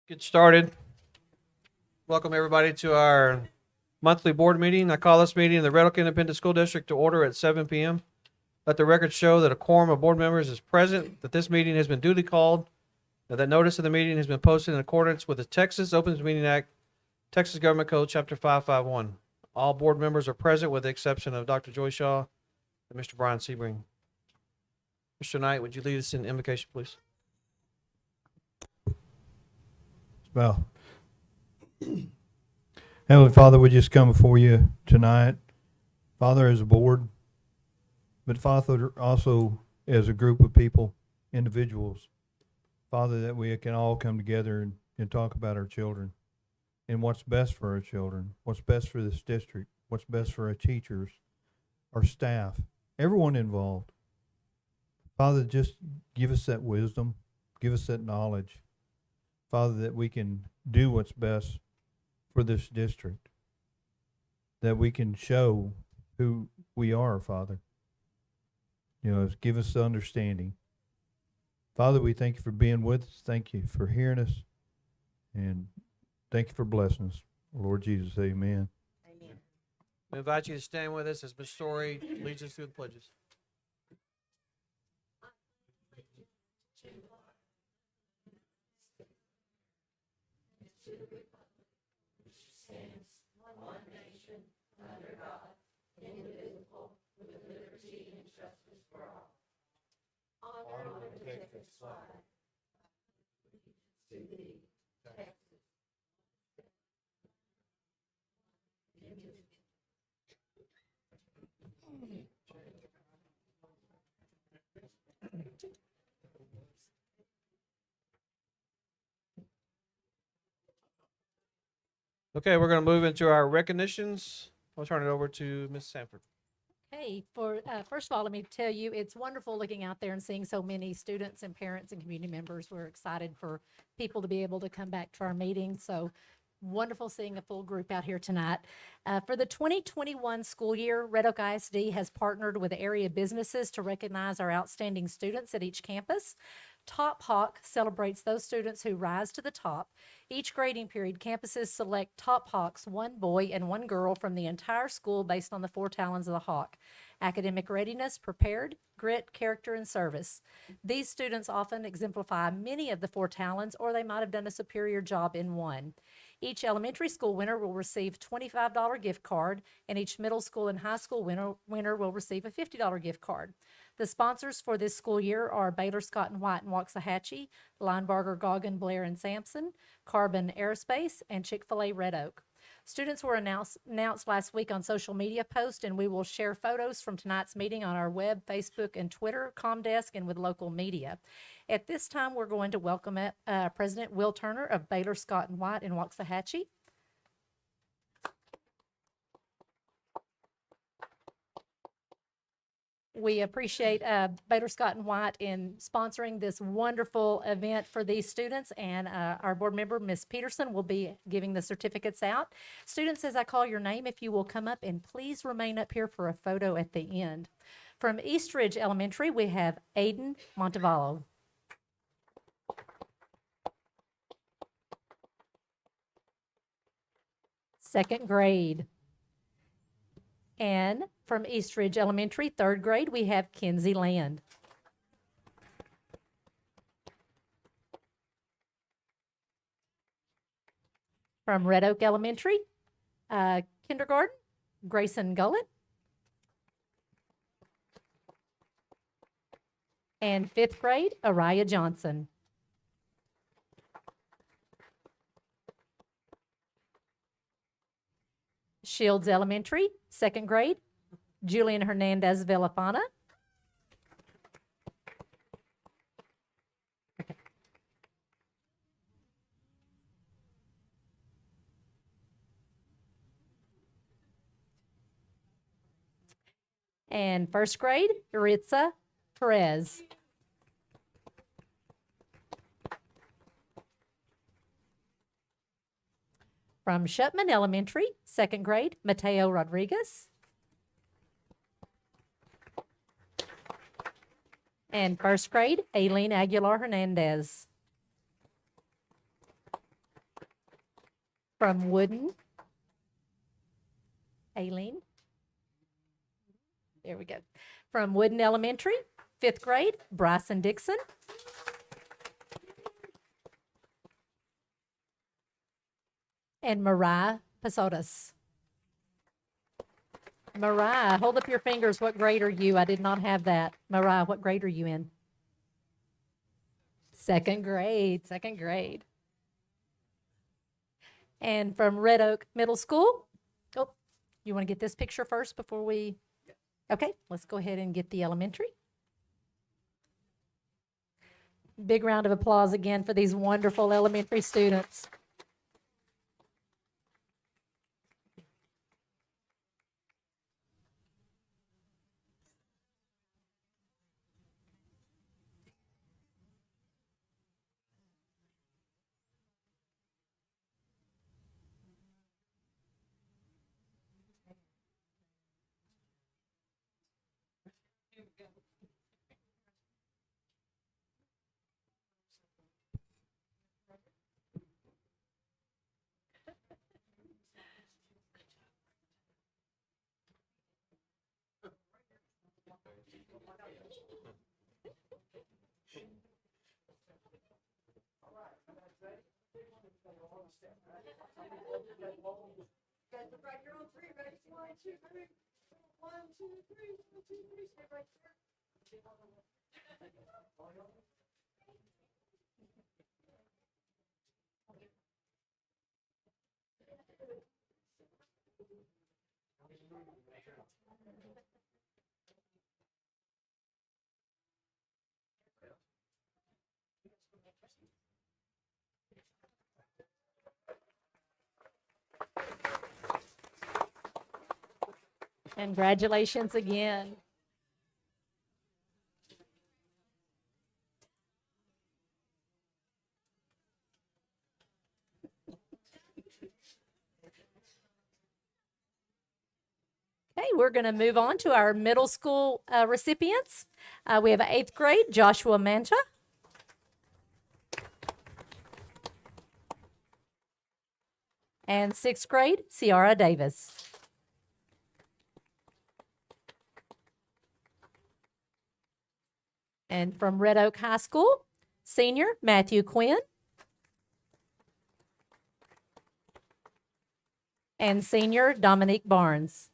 Get started. Welcome everybody to our monthly board meeting. I call this meeting in the Red Oak Independent School District to order at 7 p.m. Let the record show that a quorum of board members is present, that this meeting has been duly called, and that notice of the meeting has been posted in accordance with the Texas Open Meeting Act, Texas Government Code, Chapter 551. All board members are present with the exception of Dr. Joy Shaw and Mr. Brian Sebring. Mr. Knight, would you lead us in invocation, please? Well, Heavenly Father, we just come before you tonight, Father, as a board, but Father, also as a group of people, individuals, Father, that we can all come together and talk about our children and what's best for our children, what's best for this district, what's best for our teachers, our staff, everyone involved. Father, just give us that wisdom, give us that knowledge, Father, that we can do what's best for this district, that we can show who we are, Father. You know, give us the understanding. Father, we thank you for being with us. Thank you for hearing us. And thank you for blessing us. Lord Jesus, amen. Amen. We invite you to stand with us as Ms. Story leads us through the pledges. One nation, under God, indivisible, with liberty and justice for all. Honor the Texas flag. To thee, Texas. Okay, we're going to move into our recognitions. I'll turn it over to Ms. Sanford. Hey, first of all, let me tell you, it's wonderful looking out there and seeing so many students and parents and community members. We're excited for people to be able to come back to our meeting. So wonderful seeing a full group out here tonight. For the 2021 school year, Red Oak ISD has partnered with area businesses to recognize our outstanding students at each campus. Top Hawk celebrates those students who rise to the top. Each grading period, campuses select Top Hawks, one boy and one girl from the entire school based on the 4 talons of the Hawk: academic readiness, prepared, grit, character, and service. These students often exemplify many of the 4 talons, or they might have done a superior job in one. Each elementary school winner will receive a $25 gift card, and each middle school and high school winner will receive a $50 gift card. The sponsors for this school year are Baylor Scott and White and Waxahachie, Linebarger, Goggin, Blair, and Sampson, Carbon Aerospace, and Chick-fil-A Red Oak. Students were announced last week on social media posts, and we will share photos from tonight's meeting on our web, Facebook, and Twitter, Comdesk, and with local media. At this time, we're going to welcome President Will Turner of Baylor Scott and White in Waxahachie. We appreciate Baylor Scott and White in sponsoring this wonderful event for these students, and our board member, Ms. Peterson, will be giving the certificates out. Students, as I call your name, if you will come up and please remain up here for a photo at the end. From Eastridge Elementary, we have Aiden Montevallo. Second grade. And from Eastridge Elementary, 3rd grade, we have Kenzie Land. From Red Oak Elementary, kindergarten, Grayson Gullett. And 5th grade, Araya Johnson. Shields Elementary, 2nd grade, Julian Hernandez Villafana. And 1st grade, Iritza Perez. From Shupman Elementary, 2nd grade, Mateo Rodriguez. And 1st grade, Aileen Aguilar Hernandez. From Wooden, Aileen. There we go. From Wooden Elementary, 5th grade, Bryson Dixon. And Mariah Pasodas. Mariah, hold up your fingers. What grade are you? I did not have that. Mariah, what grade are you in? 2nd grade, 2nd grade. And from Red Oak Middle School, oh, you want to get this picture first before we? Okay, let's go ahead and get the elementary. Big round of applause again for these wonderful elementary students. Congratulations again. Okay, we're going to move on to our middle school recipients. We have 8th grade, Joshua Manta. And 6th grade, Ciara Davis. And from Red Oak High School, senior Matthew Quinn. And senior Dominique Barnes.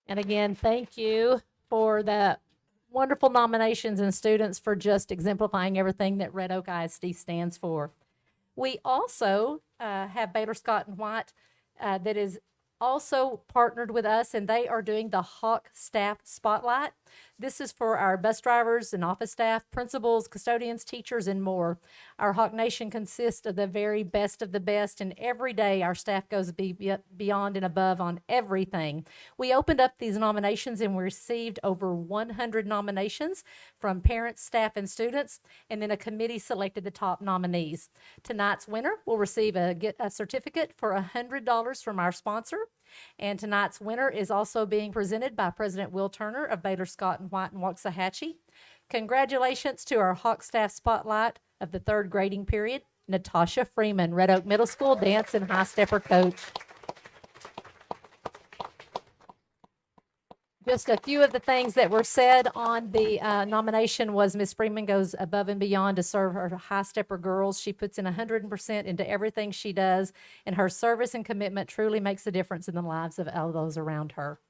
And again, thank you for the wonderful nominations and students for just exemplifying everything that Red Oak ISD stands for. We also have Baylor Scott and White that is also partnered with us, and they are doing the Hawk Staff Spotlight. This is for our bus drivers and office staff, principals, custodians, teachers, and more. Our Hawk Nation consists of the very best of the best, and every day our staff goes beyond and above on everything. We opened up these nominations and we received over 100 nominations from parents, staff, and students, and then a committee selected the top nominees. Tonight's winner will receive a certificate for $100 from our sponsor. And tonight's winner is also being presented by President Will Turner of Baylor Scott and White in Waxahachie. Congratulations to our Hawk Staff Spotlight of the 3rd grading period, Natasha Freeman, Red Oak Middle School Dance and High Stepper Coach. Just a few of the things that were said on the nomination was Ms. Freeman goes above and beyond to serve her high stepper girls. She puts in 100% into everything she does, and her service and commitment truly makes a difference in the lives of all those around her.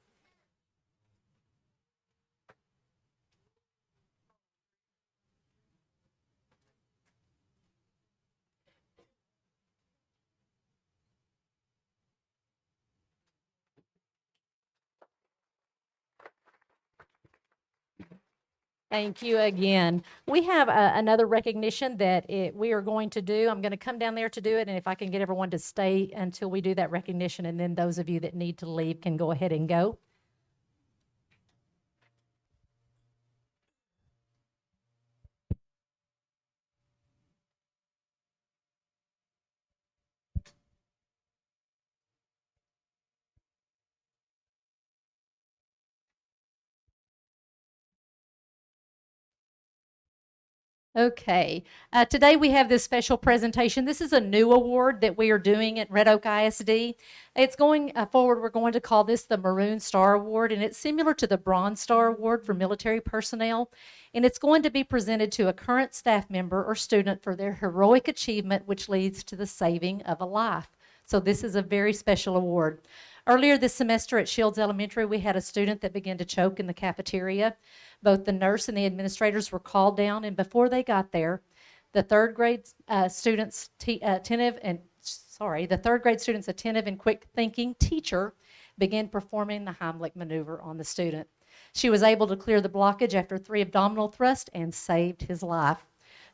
Thank you again. We have another recognition that we are going to do. I'm going to come down there to do it, and if I can get everyone to stay until we do that recognition, and then those of you that need to leave can go ahead and go. Okay, today we have this special presentation. This is a new award that we are doing at Red Oak ISD. It's going forward, we're going to call this the Maroon Star Award, and it's similar to the Bronze Star Award for military personnel. And it's going to be presented to a current staff member or student for their heroic achievement, which leads to the saving of a life. So this is a very special award. Earlier this semester at Shields Elementary, we had a student that began to choke in the cafeteria. Both the nurse and the administrators were called down, and before they got there, the third grade students attentive and quick thinking teacher began performing the Heimlich maneuver on the student. She was able to clear the blockage after 3 abdominal thrusts and saved his life.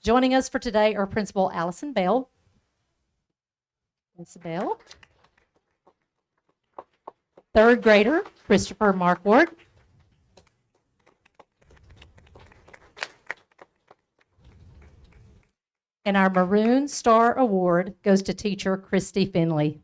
Joining us for today are Principal Allison Bell. Ms. Bell. Third grader Christopher Markward. And our Maroon Star Award goes to teacher Christy Finley.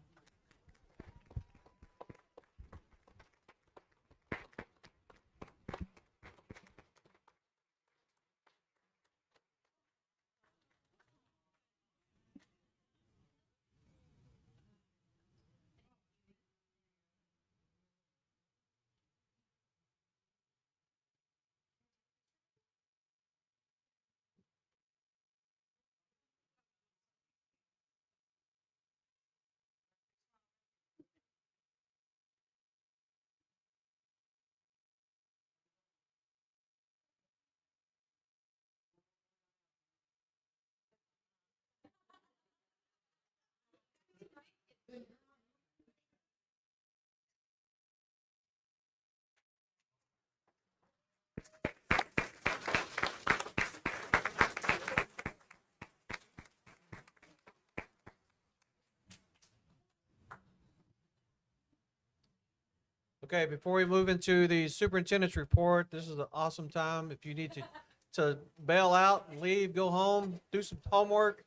Okay, before we move into the superintendent's report, this is an awesome time. If you need to bail out and leave, go home, do some homework,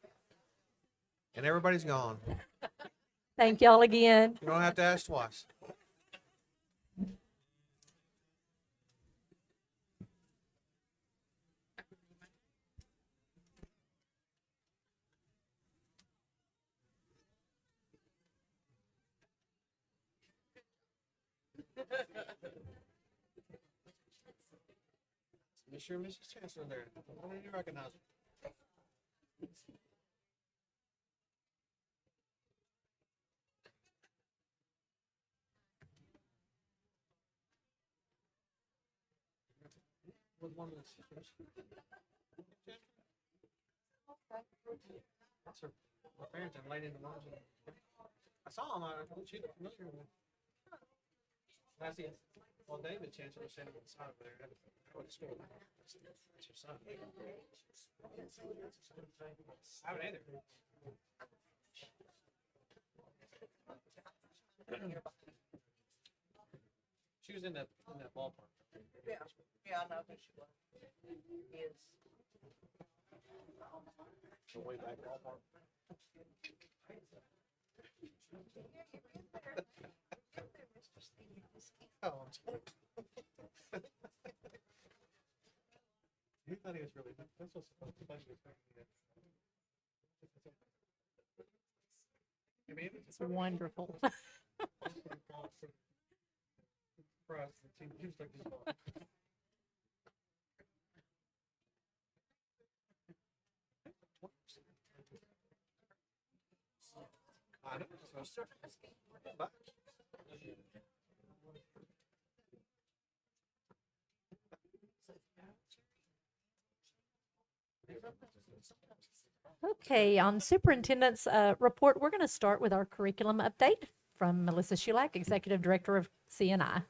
and everybody's gone. Thank y'all again. You don't have to ask twice. Mr. and Mrs. Chancellor there. Why don't you recognize them? With one of the sisters. That's her parents and lady in the moms. I saw him. I thought she looked familiar with him. I see. Well, David Chancellor was standing beside over there. I went to school. That's your son. I haven't either. She was in that ballpark. Yeah, I know who she was. Is. The way back ballpark. Oh, he thought he was really. That's what's supposed to be. It's wonderful. I know. Okay, on superintendent's report, we're going to start with our curriculum update from Melissa Shulak, Executive Director of CNI.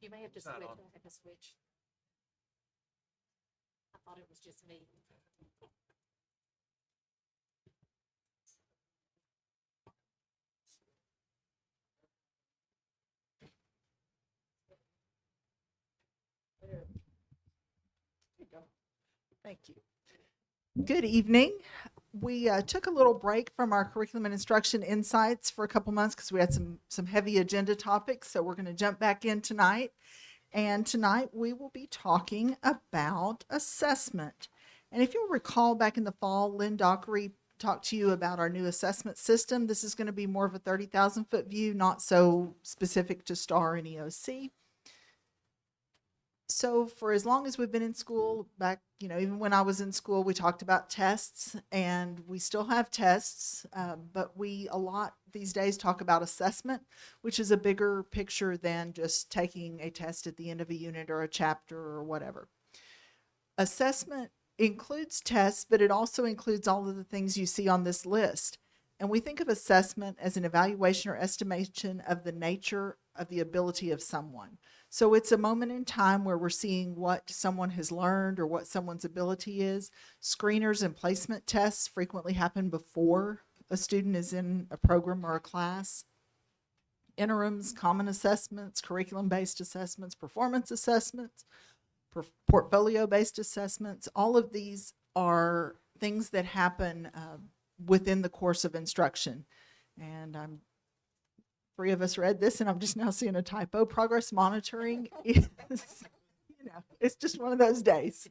You may have to switch. I have to switch. I thought it was just me. Thank you. Good evening. We took a little break from our curriculum and instruction insights for a couple months because we had some heavy agenda topics. So we're going to jump back in tonight. And tonight we will be talking about assessment. And if you'll recall back in the fall, Lynn Dockery talked to you about our new assessment system. This is going to be more of a 30,000-foot view, not so specific to STAR and EOC. So for as long as we've been in school, back, even when I was in school, we talked about tests, and we still have tests, but we a lot these days talk about assessment, which is a bigger picture than just taking a test at the end of a unit or a chapter or whatever. Assessment includes tests, but it also includes all of the things you see on this list. And we think of assessment as an evaluation or estimation of the nature of the ability of someone. So it's a moment in time where we're seeing what someone has learned or what someone's ability is. Screeners and placement tests frequently happen before a student is in a program or a class. Interims, common assessments, curriculum-based assessments, performance assessments, portfolio-based assessments, all of these are things that happen within the course of instruction. And three of us read this, and I'm just now seeing a typo. Progress monitoring is, it's just one of those days.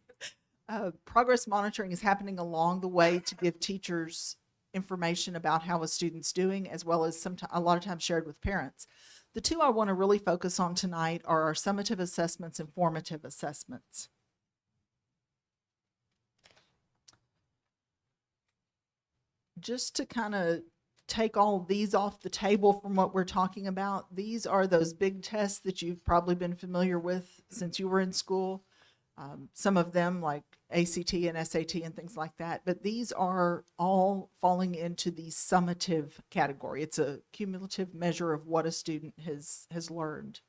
Progress monitoring is happening along the way to give teachers information about how a student's doing, as well as a lot of times shared with parents. The two I want to really focus on tonight are our summative assessments and formative assessments. Just to kind of take all these off the table from what we're talking about, these are those big tests that you've probably been familiar with since you were in school. Some of them like ACT and SAT and things like that, but these are all falling into the summative category. It's a cumulative measure of what a student has learned.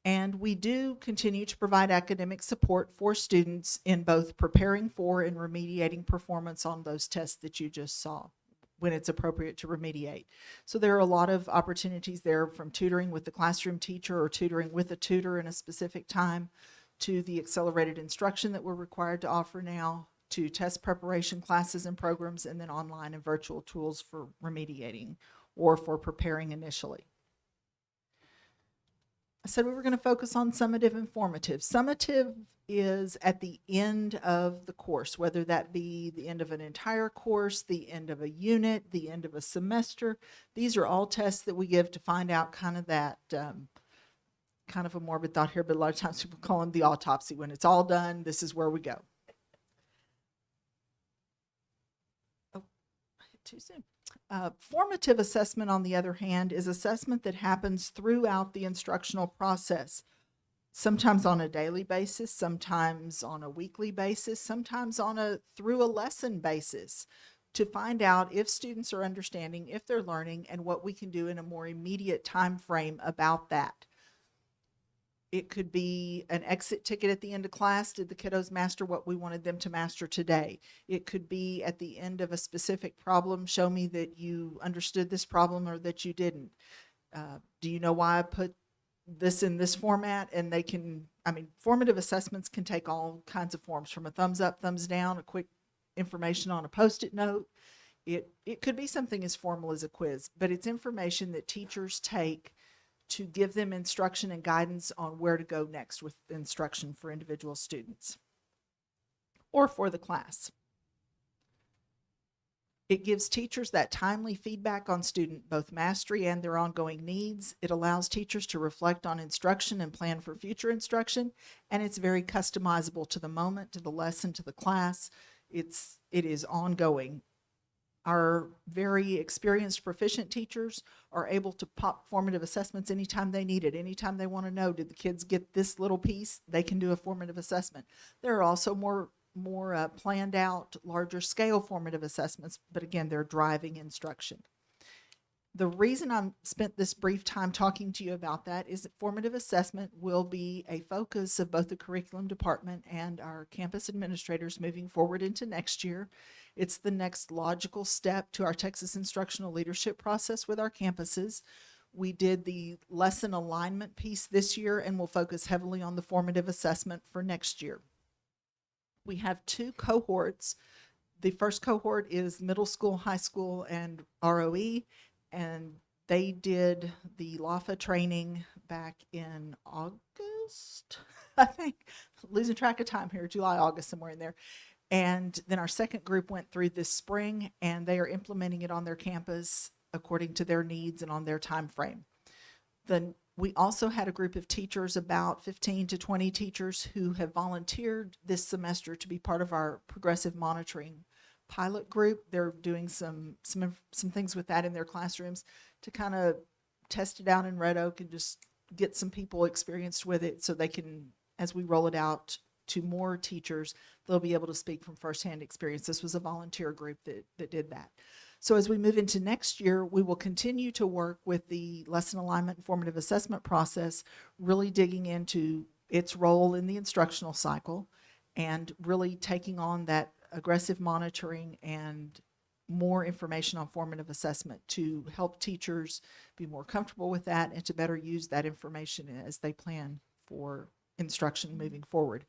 And we do continue to provide academic support for students in both preparing for and remediating performance on those tests that you just saw when it's appropriate to remediate. So there are a lot of opportunities there, from tutoring with the classroom teacher or tutoring with a tutor in a specific time, to the accelerated instruction that we're required to offer now, to test preparation classes and programs, and then online and virtual tools for remediating or for preparing initially. I said we were going to focus on summative and formative. Summative is at the end of the course, whether that be the end of an entire course, the end of a unit, the end of a semester. These are all tests that we give to find out kind of that, kind of a morbid thought here, but a lot of times people call them the autopsy. When it's all done, this is where we go. Oh, I hit too soon. Formative assessment, on the other hand, is assessment that happens throughout the instructional process, sometimes on a daily basis, sometimes on a weekly basis, sometimes through a lesson basis, to find out if students are understanding, if they're learning, and what we can do in a more immediate time frame about that. It could be an exit ticket at the end of class. Did the kiddos master what we wanted them to master today? It could be at the end of a specific problem, show me that you understood this problem or that you didn't. Do you know why I put this in this format? And they can, formative assessments can take all kinds of forms, from a thumbs up, thumbs down, a quick information on a Post-it note. It could be something as formal as a quiz, but it's information that teachers take to give them instruction and guidance on where to go next with instruction for individual students or for the class. It gives teachers that timely feedback on student both mastery and their ongoing needs. It allows teachers to reflect on instruction and plan for future instruction, and it's very customizable to the moment, to the lesson, to the class. It is ongoing. Our very experienced, proficient teachers are able to pop formative assessments anytime they need it. Anytime they want to know, did the kids get this little piece? They can do a formative assessment. There are also more planned out, larger scale formative assessments, but again, they're driving instruction. The reason I spent this brief time talking to you about that is that formative assessment will be a focus of both the curriculum department and our campus administrators moving forward into next year. It's the next logical step to our Texas instructional leadership process with our campuses. We did the lesson alignment piece this year and will focus heavily on the formative assessment for next year. We have 2 cohorts. The first cohort is middle school, high school, and ROE, and they did the LAFA training back in August, I think. Losing track of time here, July, August, somewhere in there. And then our second group went through this spring, and they are implementing it on their campus according to their needs and on their time frame. Then we also had a group of teachers, about 15 to 20 teachers, who have volunteered this semester to be part of our progressive monitoring pilot group. They're doing some things with that in their classrooms to kind of test it out in Red Oak and just get some people experienced with it, so they can, as we roll it out to more teachers, they'll be able to speak from firsthand experience. This was a volunteer group that did that. So as we move into next year, we will continue to work with the lesson alignment and formative assessment process, really digging into its role in the instructional cycle and really taking on that aggressive monitoring and more information on formative assessment to help teachers be more comfortable with that and to better use that information as they plan for instruction moving forward.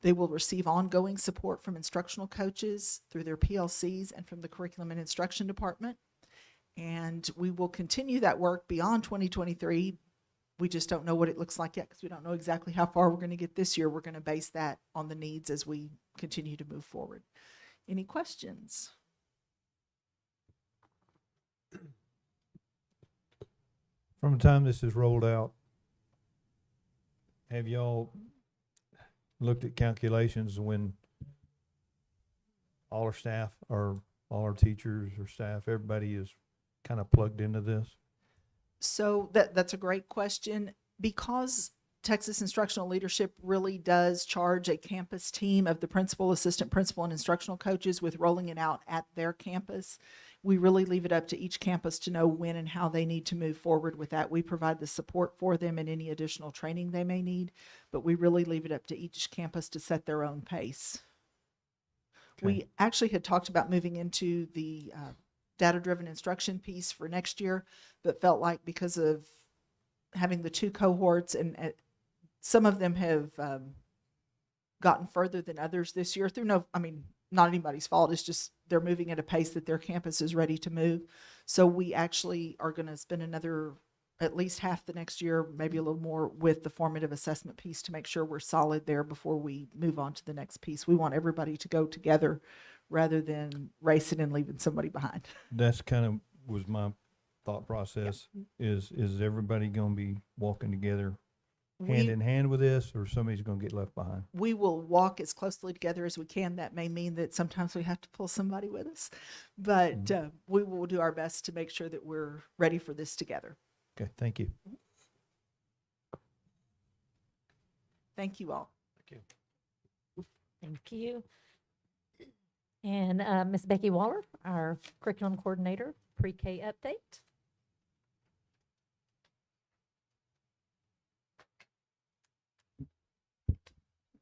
They will receive ongoing support from instructional coaches through their PLCs and from the curriculum and instruction department. And we will continue that work beyond 2023. We just don't know what it looks like yet because we don't know exactly how far we're going to get this year. We're going to base that on the needs as we continue to move forward. Any questions? From the time this is rolled out, have y'all looked at calculations when all our staff or all our teachers or staff, everybody is kind of plugged into this? So that's a great question. Because Texas Instructional Leadership really does charge a campus team of the principal, assistant principal, and instructional coaches with rolling it out at their campus, we really leave it up to each campus to know when and how they need to move forward with that. We provide the support for them and any additional training they may need, but we really leave it up to each campus to set their own pace. Okay. We actually had talked about moving into the data-driven instruction piece for next year, but felt like because of having the 2 cohorts and some of them have gotten further than others this year through not anybody's fault. It's just they're moving at a pace that their campus is ready to move. So we actually are going to spend another at least half the next year, maybe a little more, with the formative assessment piece to make sure we're solid there before we move on to the next piece. We want everybody to go together rather than racing and leaving somebody behind. That's kind of was my thought process. Is everybody going to be walking together hand in hand with this, or somebody's going to get left behind? We will walk as closely together as we can. That may mean that sometimes we have to pull somebody with us, but we will do our best to make sure that we're ready for this together. Okay, thank you. Thank you all. Thank you. Thank you. And Ms. Becky Waller, our curriculum coordinator, pre-K update.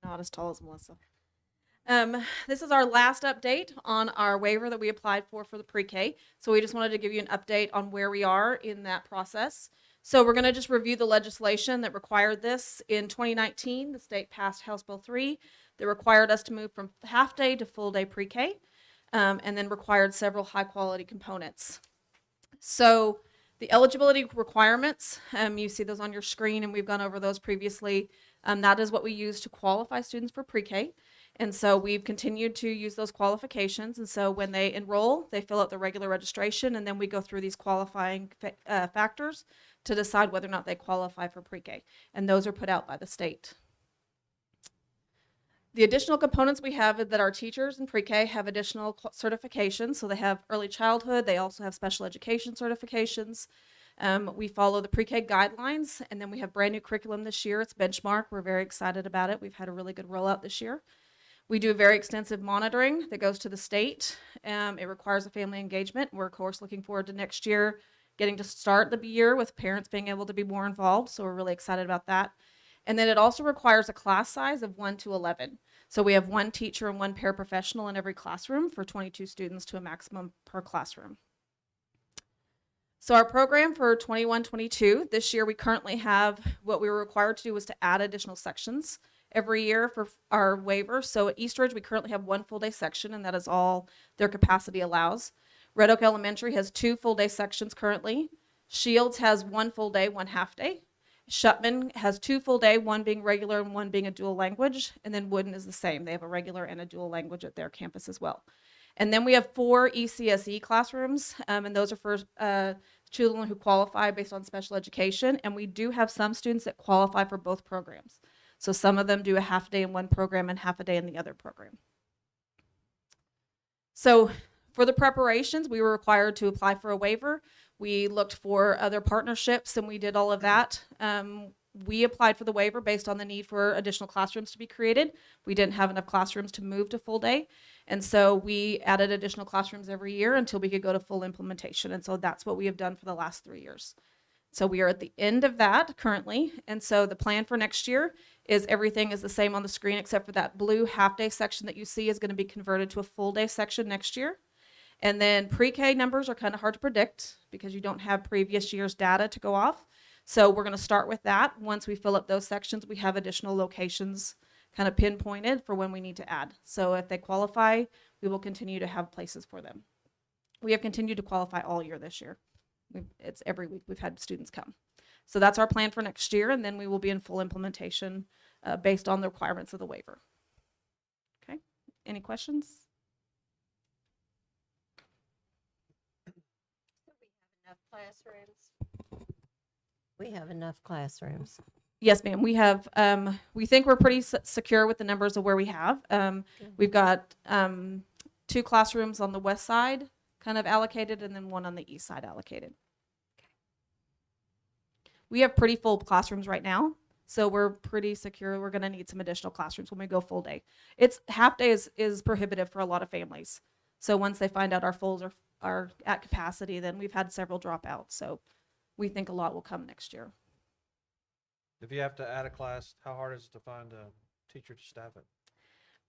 Not as tall as Melissa. This is our last update on our waiver that we applied for the pre-K. So we just wanted to give you an update on where we are in that process. So we're going to just review the legislation that required this. In 2019, the state passed House Bill 3 that required us to move from half-day to full-day pre-K, and then required several high-quality components. So the eligibility requirements, you see those on your screen, and we've gone over those previously. That is what we use to qualify students for pre-K. And so we've continued to use those qualifications. And so when they enroll, they fill out the regular registration, and then we go through these qualifying factors to decide whether or not they qualify for pre-K. And those are put out by the state. The additional components we have is that our teachers in pre-K have additional certifications. So they have early childhood. They also have special education certifications. We follow the pre-K guidelines, and then we have brand new curriculum this year. It's Benchmark. We're very excited about it. We've had a really good rollout this year. We do very extensive monitoring that goes to the state. It requires a family engagement. We're, of course, looking forward to next year getting to start the year with parents being able to be more involved. So we're really excited about that. And then it also requires a class size of 1 to 11. So we have 1 teacher and 1 paraprofessional in every classroom for 22 students to a maximum per classroom. So our program for 21-22, this year we currently have, what we were required to do was to add additional sections every year for our waiver. So at Eastridge, we currently have 1 full day section, and that is all their capacity allows. Red Oak Elementary has 2 full day sections currently. Shields has 1 full day, 1 half day. Shutman has 2 full day, 1 being regular and 1 being a dual language. And then Wooden is the same. They have a regular and a dual language at their campus as well. And then we have 4 ECSE classrooms, and those are for children who qualify based on special education. And we do have some students that qualify for both programs. So some of them do a half day in one program and half a day in the other program. So for the preparations, we were required to apply for a waiver. We looked for other partnerships and we did all of that. We applied for the waiver based on the need for additional classrooms to be created. We didn't have enough classrooms to move to full day. And so we added additional classrooms every year until we could go to full implementation. And so that's what we have done for the last 3 years. So we are at the end of that currently. And so the plan for next year is everything is the same on the screen except for that blue half-day section that you see is going to be converted to a full-day section next year. And then pre-K numbers are kind of hard to predict because you don't have previous year's data to go off. So we're going to start with that. Once we fill up those sections, we have additional locations kind of pinpointed for when we need to add. So if they qualify, we will continue to have places for them. We have continued to qualify all year this year. It's every week we've had students come. So that's our plan for next year, and then we will be in full implementation based on the requirements of the waiver. Okay, any questions? Enough classrooms? We have enough classrooms. Yes, ma'am. We have, we think we're pretty secure with the numbers of where we have. We've got 2 classrooms on the west side kind of allocated and then 1 on the east side allocated. We have pretty full classrooms right now, so we're pretty secure. We're going to need some additional classrooms when we go full day. It's half day is prohibitive for a lot of families. So once they find out our fulls are at capacity, then we've had several drop out. So we think a lot will come next year. If you have to add a class, how hard is it to find a teacher to staff it?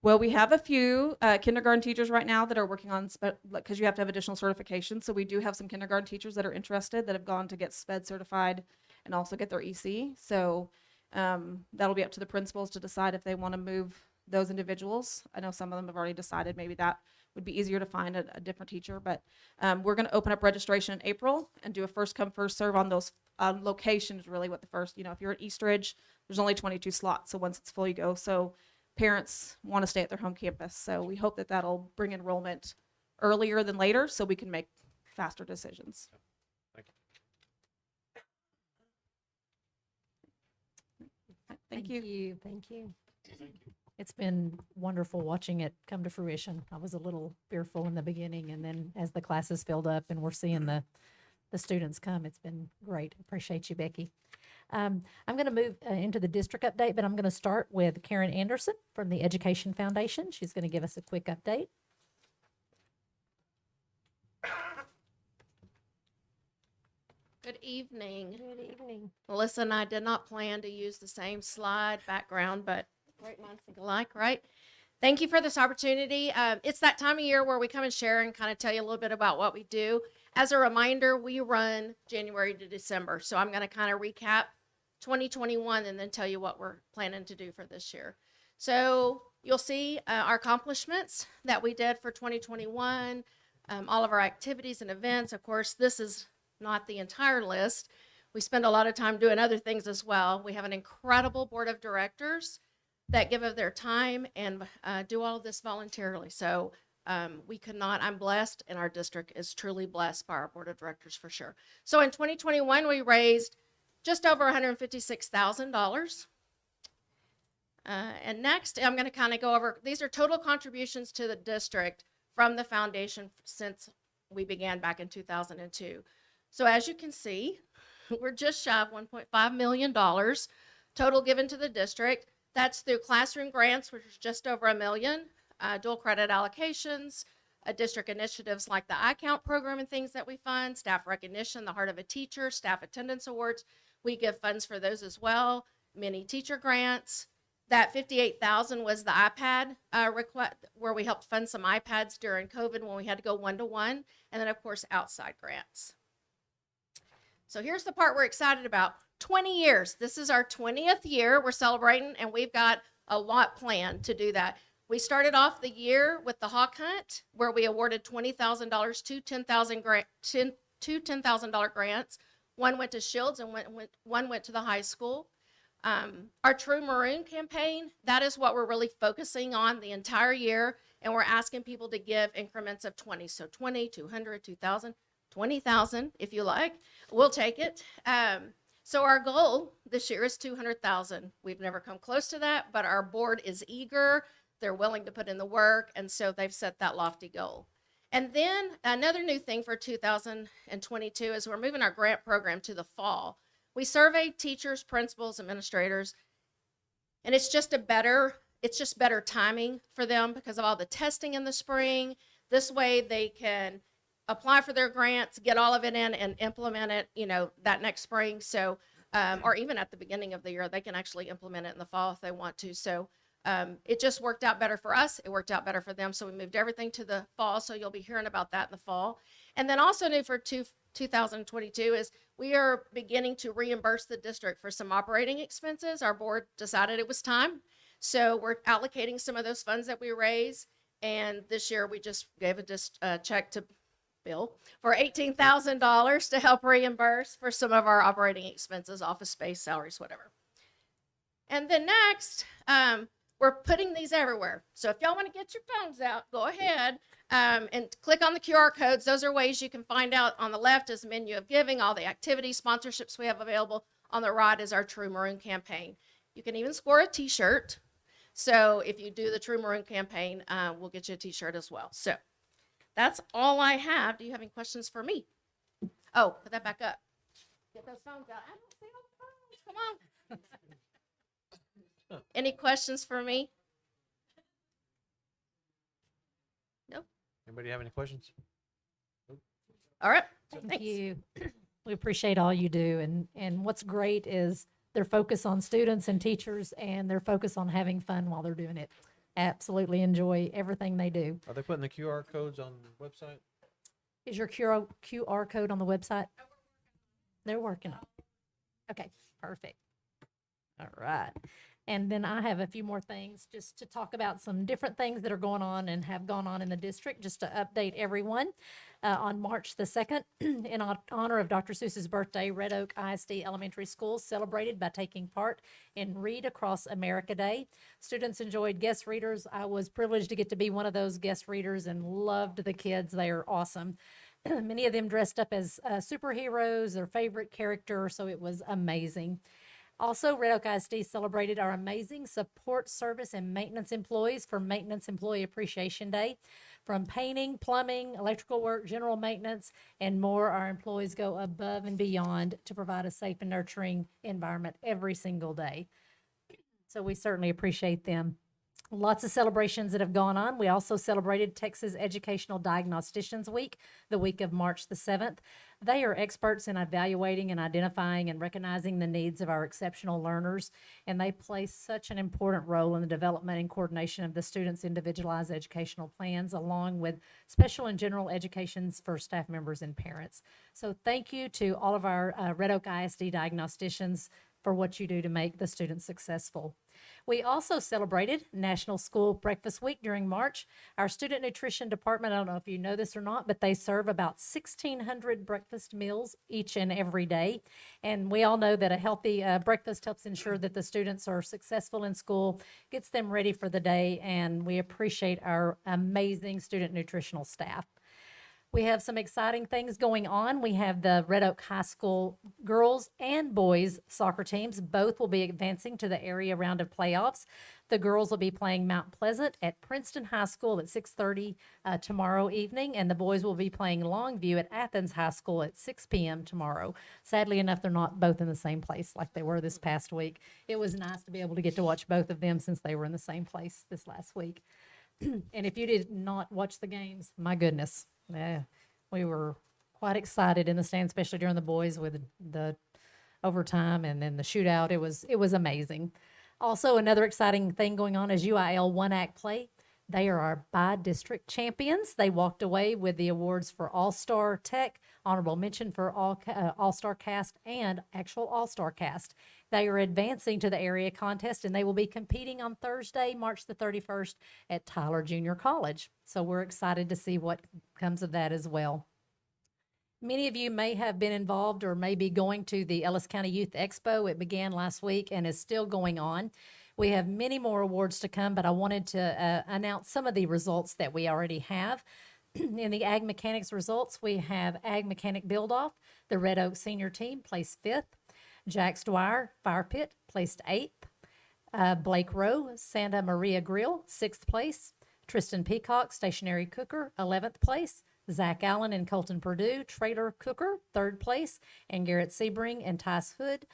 Well, we have a few kindergarten teachers right now that are working on because you have to have additional certification. So we do have some kindergarten teachers that are interested that have gone to get SPED certified and also get their EC. So that'll be up to the principals to decide if they want to move those individuals. I know some of them have already decided maybe that would be easier to find a different teacher, but we're going to open up registration in April and do a first come first serve on those locations. Really what the first, if you're at Eastridge, there's only 22 slots. So once it's full, you go. So parents want to stay at their home campus. So we hope that that'll bring enrollment earlier than later so we can make faster decisions. Thank you. Thank you. Thank you. It's been wonderful watching it come to fruition. I was a little fearful in the beginning, and then as the classes filled up and we're seeing the students come, it's been great. Appreciate you, Becky. I'm going to move into the district update, but I'm going to start with Karen Anderson from the Education Foundation. She's going to give us a quick update. Good evening. Good evening. Melissa and I did not plan to use the same slide background, but great minds think alike, right? Thank you for this opportunity. It's that time of year where we come and share and kind of tell you a little bit about what we do. As a reminder, we run January to December, so I'm going to kind of recap 2021 and then tell you what we're planning to do for this year. So you'll see our accomplishments that we did for 2021, all of our activities and events. Of course, this is not the entire list. We spend a lot of time doing other things as well. We have an incredible board of directors that give of their time and do all of this voluntarily. So we could not, I'm blessed, and our district is truly blessed by our board of directors for sure. So in 2021, we raised just over $156,000. And next, I'm going to kind of go over, these are total contributions to the district from the foundation since we began back in 2002. So as you can see, we're just shy of $1.5 million total given to the district. That's through classroom grants, which is just over $1 million, dual credit allocations, district initiatives like the iCount program and things that we fund, staff recognition, the Heart of a Teacher, staff attendance awards. We give funds for those as well, many teacher grants. That 58,000 was the iPad request, where we helped fund some iPads during COVID when we had to go one-to-one, and then of course outside grants. So here's the part we're excited about. 20 years. This is our 20th year we're celebrating, and we've got a lot planned to do that. We started off the year with the Hawk Hunt, where we awarded $20,000 to $10,000 grants. One went to Shields and one went to the high school. Our True Maroon campaign, that is what we're really focusing on the entire year, and we're asking people to give increments of 20. So 20, 200, 2,000, 20,000 if you like. We'll take it. So our goal this year is 200,000. We've never come close to that, but our board is eager. They're willing to put in the work, and so they've set that lofty goal. And then another new thing for 2022 is we're moving our grant program to the fall. We surveyed teachers, principals, administrators, and it's just better timing for them because of all the testing in the spring. This way they can apply for their grants, get all of it in, and implement it, that next spring. So, or even at the beginning of the year, they can actually implement it in the fall if they want to. So it just worked out better for us. It worked out better for them. So we moved everything to the fall. So you'll be hearing about that in the fall. And then also new for 2022 is we are beginning to reimburse the district for some operating expenses. Our board decided it was time. So we're allocating some of those funds that we raise. And this year we just gave a check to Bill for $18,000 to help reimburse for some of our operating expenses, office space, salaries, whatever. And then next, we're putting these everywhere. So if y'all want to get your phones out, go ahead and click on the QR codes. Those are ways you can find out. On the left is menu of giving, all the activities, sponsorships we have available. On the right is our True Maroon campaign. You can even score a t-shirt. So if you do the True Maroon campaign, we'll get you a t-shirt as well. So that's all I have. Do you have any questions for me? Oh, put that back up. Get those phones out. I don't see all the phones. Come on. Any questions for me? No? Anybody have any questions? All right. Thank Thanks. you. We appreciate all you do. And what's great is their focus on students and teachers and their focus on having fun while they're doing it. Absolutely enjoy everything they do. Are they putting the QR codes on the website? Is your QR code on the website? They're working on it. Okay, perfect. All right. And then I have a few more things just to talk about some different things that are going on and have gone on in the district, just to update everyone. On March the 2nd, in honor of Dr. Seuss's birthday, Red Oak ISD Elementary School celebrated by taking part in Read Across America Day. Students enjoyed guest readers. I was privileged to get to be one of those guest readers and loved the kids. They are awesome. Many of them dressed up as superheroes, their favorite character, so it was amazing. Also, Red Oak ISD celebrated our amazing support service and maintenance employees for Maintenance Employee Appreciation Day. From painting, plumbing, electrical work, general maintenance, and more, our employees go above and beyond to provide a safe and nurturing environment every single day. So we certainly appreciate them. Lots of celebrations that have gone on. We also celebrated Texas Educational Diagnosticians Week, the week of March the 7th. They are experts in evaluating and identifying and recognizing the needs of our exceptional learners, and they play such an important role in the development and coordination of the students' individualized educational plans, along with special and general educations for staff members and parents. So thank you to all of our Red Oak ISD diagnosticians for what you do to make the students successful. We also celebrated National School Breakfast Week during March. Our student nutrition department, I don't know if you know this or not, but they serve about 1,600 breakfast meals each and every day. And we all know that a healthy breakfast helps ensure that the students are successful in school, gets them ready for the day, and we appreciate our amazing student nutritional staff. We have some exciting things going on. We have the Red Oak High School girls and boys soccer teams. Both will be advancing to the area round of playoffs. The girls will be playing Mount Pleasant at Princeton High School at 6:30 tomorrow evening, and the boys will be playing Longview at Athens High School at 6 p.m. tomorrow. Sadly enough, they're not both in the same place like they were this past week. It was nice to be able to get to watch both of them since they were in the same place this last week. And if you did not watch the games, my goodness, we were quite excited in the stand, especially during the boys with the overtime and then the shootout. It was amazing. Also, another exciting thing going on is UIL One Act Play. They are our by-district champions. They walked away with the awards for All-Star Tech, honorable mention for All-Star Cast, and actual All-Star Cast. They are advancing to the area contest, and they will be competing on Thursday, March the 31st at Tyler Junior College. So we're excited to see what comes of that as well. Many of you may have been involved or may be going to the Ellis County Youth Expo. It began last week and is still going on. We have many more awards to come, but I wanted to announce some of the results that we already have. In the Ag Mechanics results, we have Ag Mechanic Build-Off. The Red Oak Senior Team placed 5th. Jax Dwyer, Fire Pit, placed 8th. Blake Rowe, Santa Maria Grill, 6th place. Tristan Peacock, Stationary Cooker, 11th place. Zach Allen and Colton Purdue, Trailer Cooker, 3rd place. And Garrett Sebring and Tice Hood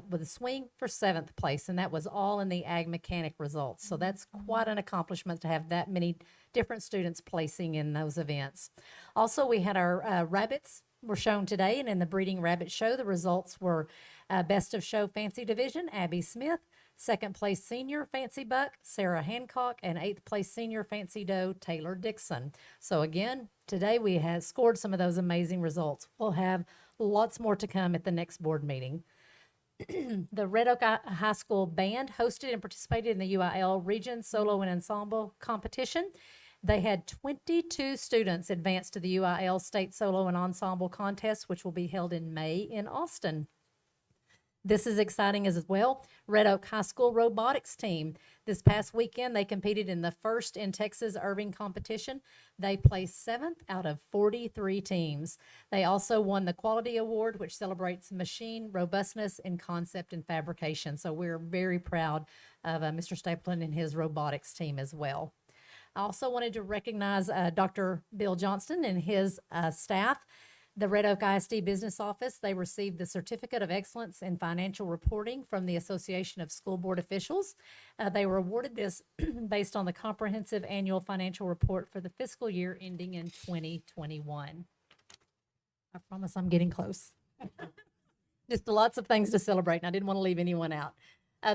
with a swing for 7th place. And that was all in the Ag Mechanic results. So that's quite an accomplishment to have that many different students placing in those events. Also, we had our rabbits were shown today, and in the Breeding Rabbit Show, the results were Best of Show Fancy Division, Abby Smith, 2nd place Senior Fancy Buck, Sarah Hancock, and 8th place Senior Fancy Doe, Taylor Dixon. So again, today we have scored some of those amazing results. We'll have lots more to come at the next board meeting. The Red Oak High School Band hosted and participated in the UIL Region Solo and Ensemble competition. They had 22 students advance to the UIL State Solo and Ensemble contest, which will be held in May in Austin. This is exciting as well. Red Oak High School robotics team. This past weekend, they competed in the first in Texas Irving competition. They placed 7th out of 43 teams. They also won the Quality Award, which celebrates machine robustness in concept and fabrication. So we're very proud of Mr. Stapleton and his robotics team as well. I also wanted to recognize Dr. Bill Johnston and his staff. The Red Oak ISD Business Office, they received the Certificate of Excellence in Financial Reporting from the Association of School Board Officials. They were awarded this based on the comprehensive annual financial report for the fiscal year ending in 2021. I promise I'm getting close. Just lots of things to celebrate, and I didn't want to leave anyone out.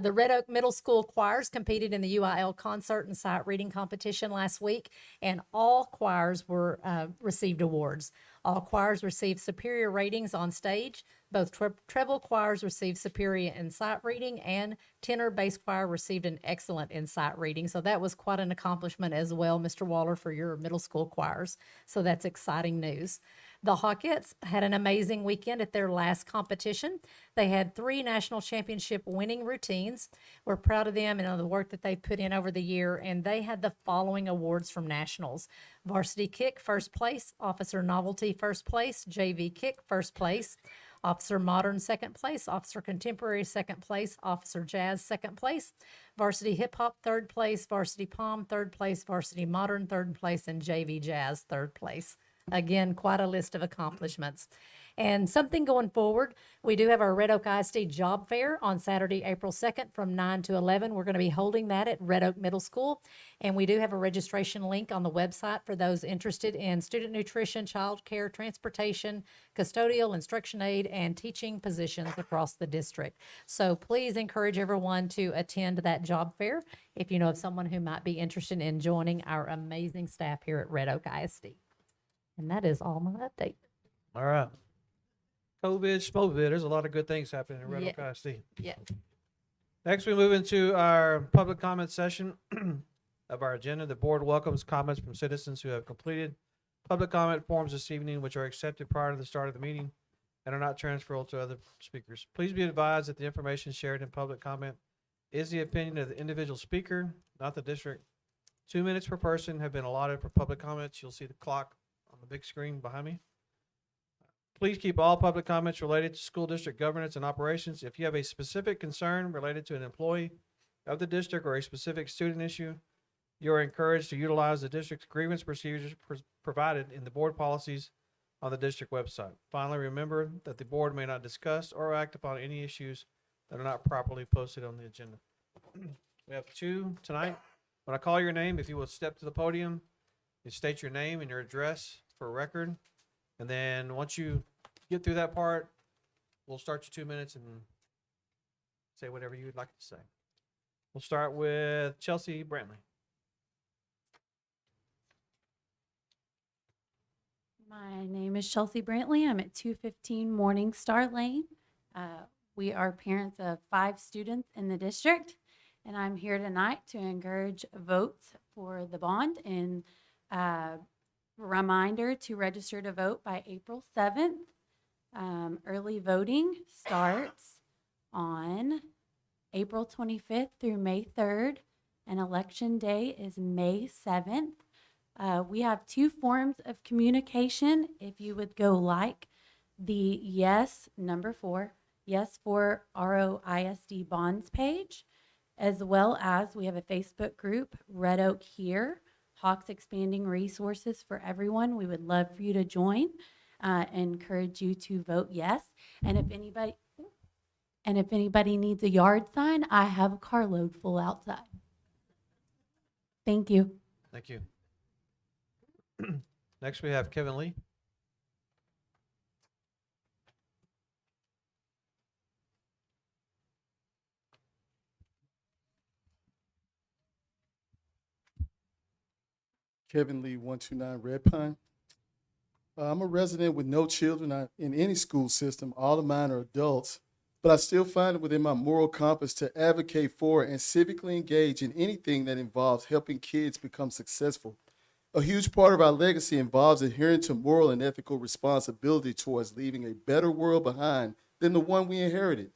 The Red Oak Middle School choirs competed in the UIL concert and sight reading competition last week, and all choirs were received awards. All choirs received superior ratings on stage. Both treble choirs received superior in sight reading, and tenor bass choir received an excellent in sight reading. So that was quite an accomplishment as well, Mr. Waller, for your middle school choirs. So that's exciting news. The Hawkettes had an amazing weekend at their last competition. They had 3 national championship winning routines. We're proud of them and of the work that they've put in over the year, and they had the following awards from nationals. Varsity Kick, 1st place. Officer Novelty, 1st place. JV Kick, 1st place. Officer Modern, 2nd place. Officer Contemporary, 2nd place. Officer Jazz, 2nd place. Varsity Hip Hop, 3rd place. Varsity Pom, 3rd place. Varsity Modern, 3rd place. And JV Jazz, 3rd place. Again, quite a list of accomplishments. And something going forward, we do have our Red Oak ISD Job Fair on Saturday, April 2nd from 9 to 11. We're going to be holding that at Red Oak Middle School. And we do have a registration link on the website for those interested in student nutrition, child care, transportation, custodial, instruction aid, and teaching positions across the district. So please encourage everyone to attend that job fair if you know of someone who might be interested in joining our amazing staff here at Red Oak ISD. And that is all my update. All right. COVID, Schmovid, there's a lot of good things happening in Red Oak ISD. Yes. Next, we move into our public comment session of our agenda. The board welcomes comments from citizens who have completed public comment forms this evening, which are accepted prior to the start of the meeting and are not transferable to other speakers. Please be advised that the information shared in public comment is the opinion of the individual speaker, not the district. 2 minutes per person have been allotted for public comments. You'll see the clock on the big screen behind me. Please keep all public comments related to school district governance and operations. If you have a specific concern related to an employee of the district or a specific student issue, you are encouraged to utilize the district's grievance procedures provided in the board policies on the district website. Finally, remember that the board may not discuss or act upon any issues that are not properly posted on the agenda. We have 2 tonight. When I call your name, if you will step to the podium, you state your name and your address for record. And then once you get through that part, we'll start your 2 minutes and say whatever you would like to say. We'll start with Chelsea Brantley. My name is Chelsea Brantley. I'm at 215 Morning Star Lane. We are parents of 5 students in the district, and I'm here tonight to encourage votes for the bond and reminder to register to vote by April 7th. Early voting starts on April 25th through May 3rd, and election day is May 7th. We have 2 forms of communication. If you would go like the yes, number 4, yes for ROISD bonds page, as well as we have a Facebook group, Red Oak Here, Hawks Expanding Resources for Everyone. We would love for you to join. Encourage you to vote yes. And if anybody needs a yard sign, I have a carload full outside. Thank you. Thank you. Next, we have Kevin Lee. Kevin Lee, 129 Red Pine. I'm a resident with no children in any school system. All of mine are adults, but I still find it within my moral compass to advocate for and civically engage in anything that involves helping kids become successful. A huge part of our legacy involves adhering to moral and ethical responsibility towards leaving a better world behind than the one we inherited.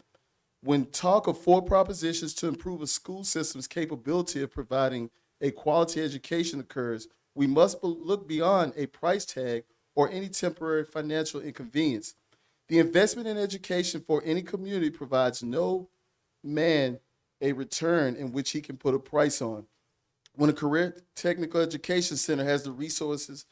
When talk of 4 propositions to improve a school system's capability of providing a quality education occurs, we must look beyond a price tag or any temporary financial inconvenience. The investment in education for any community provides no man a return in which he can put a price on. When a career technical education center has the resources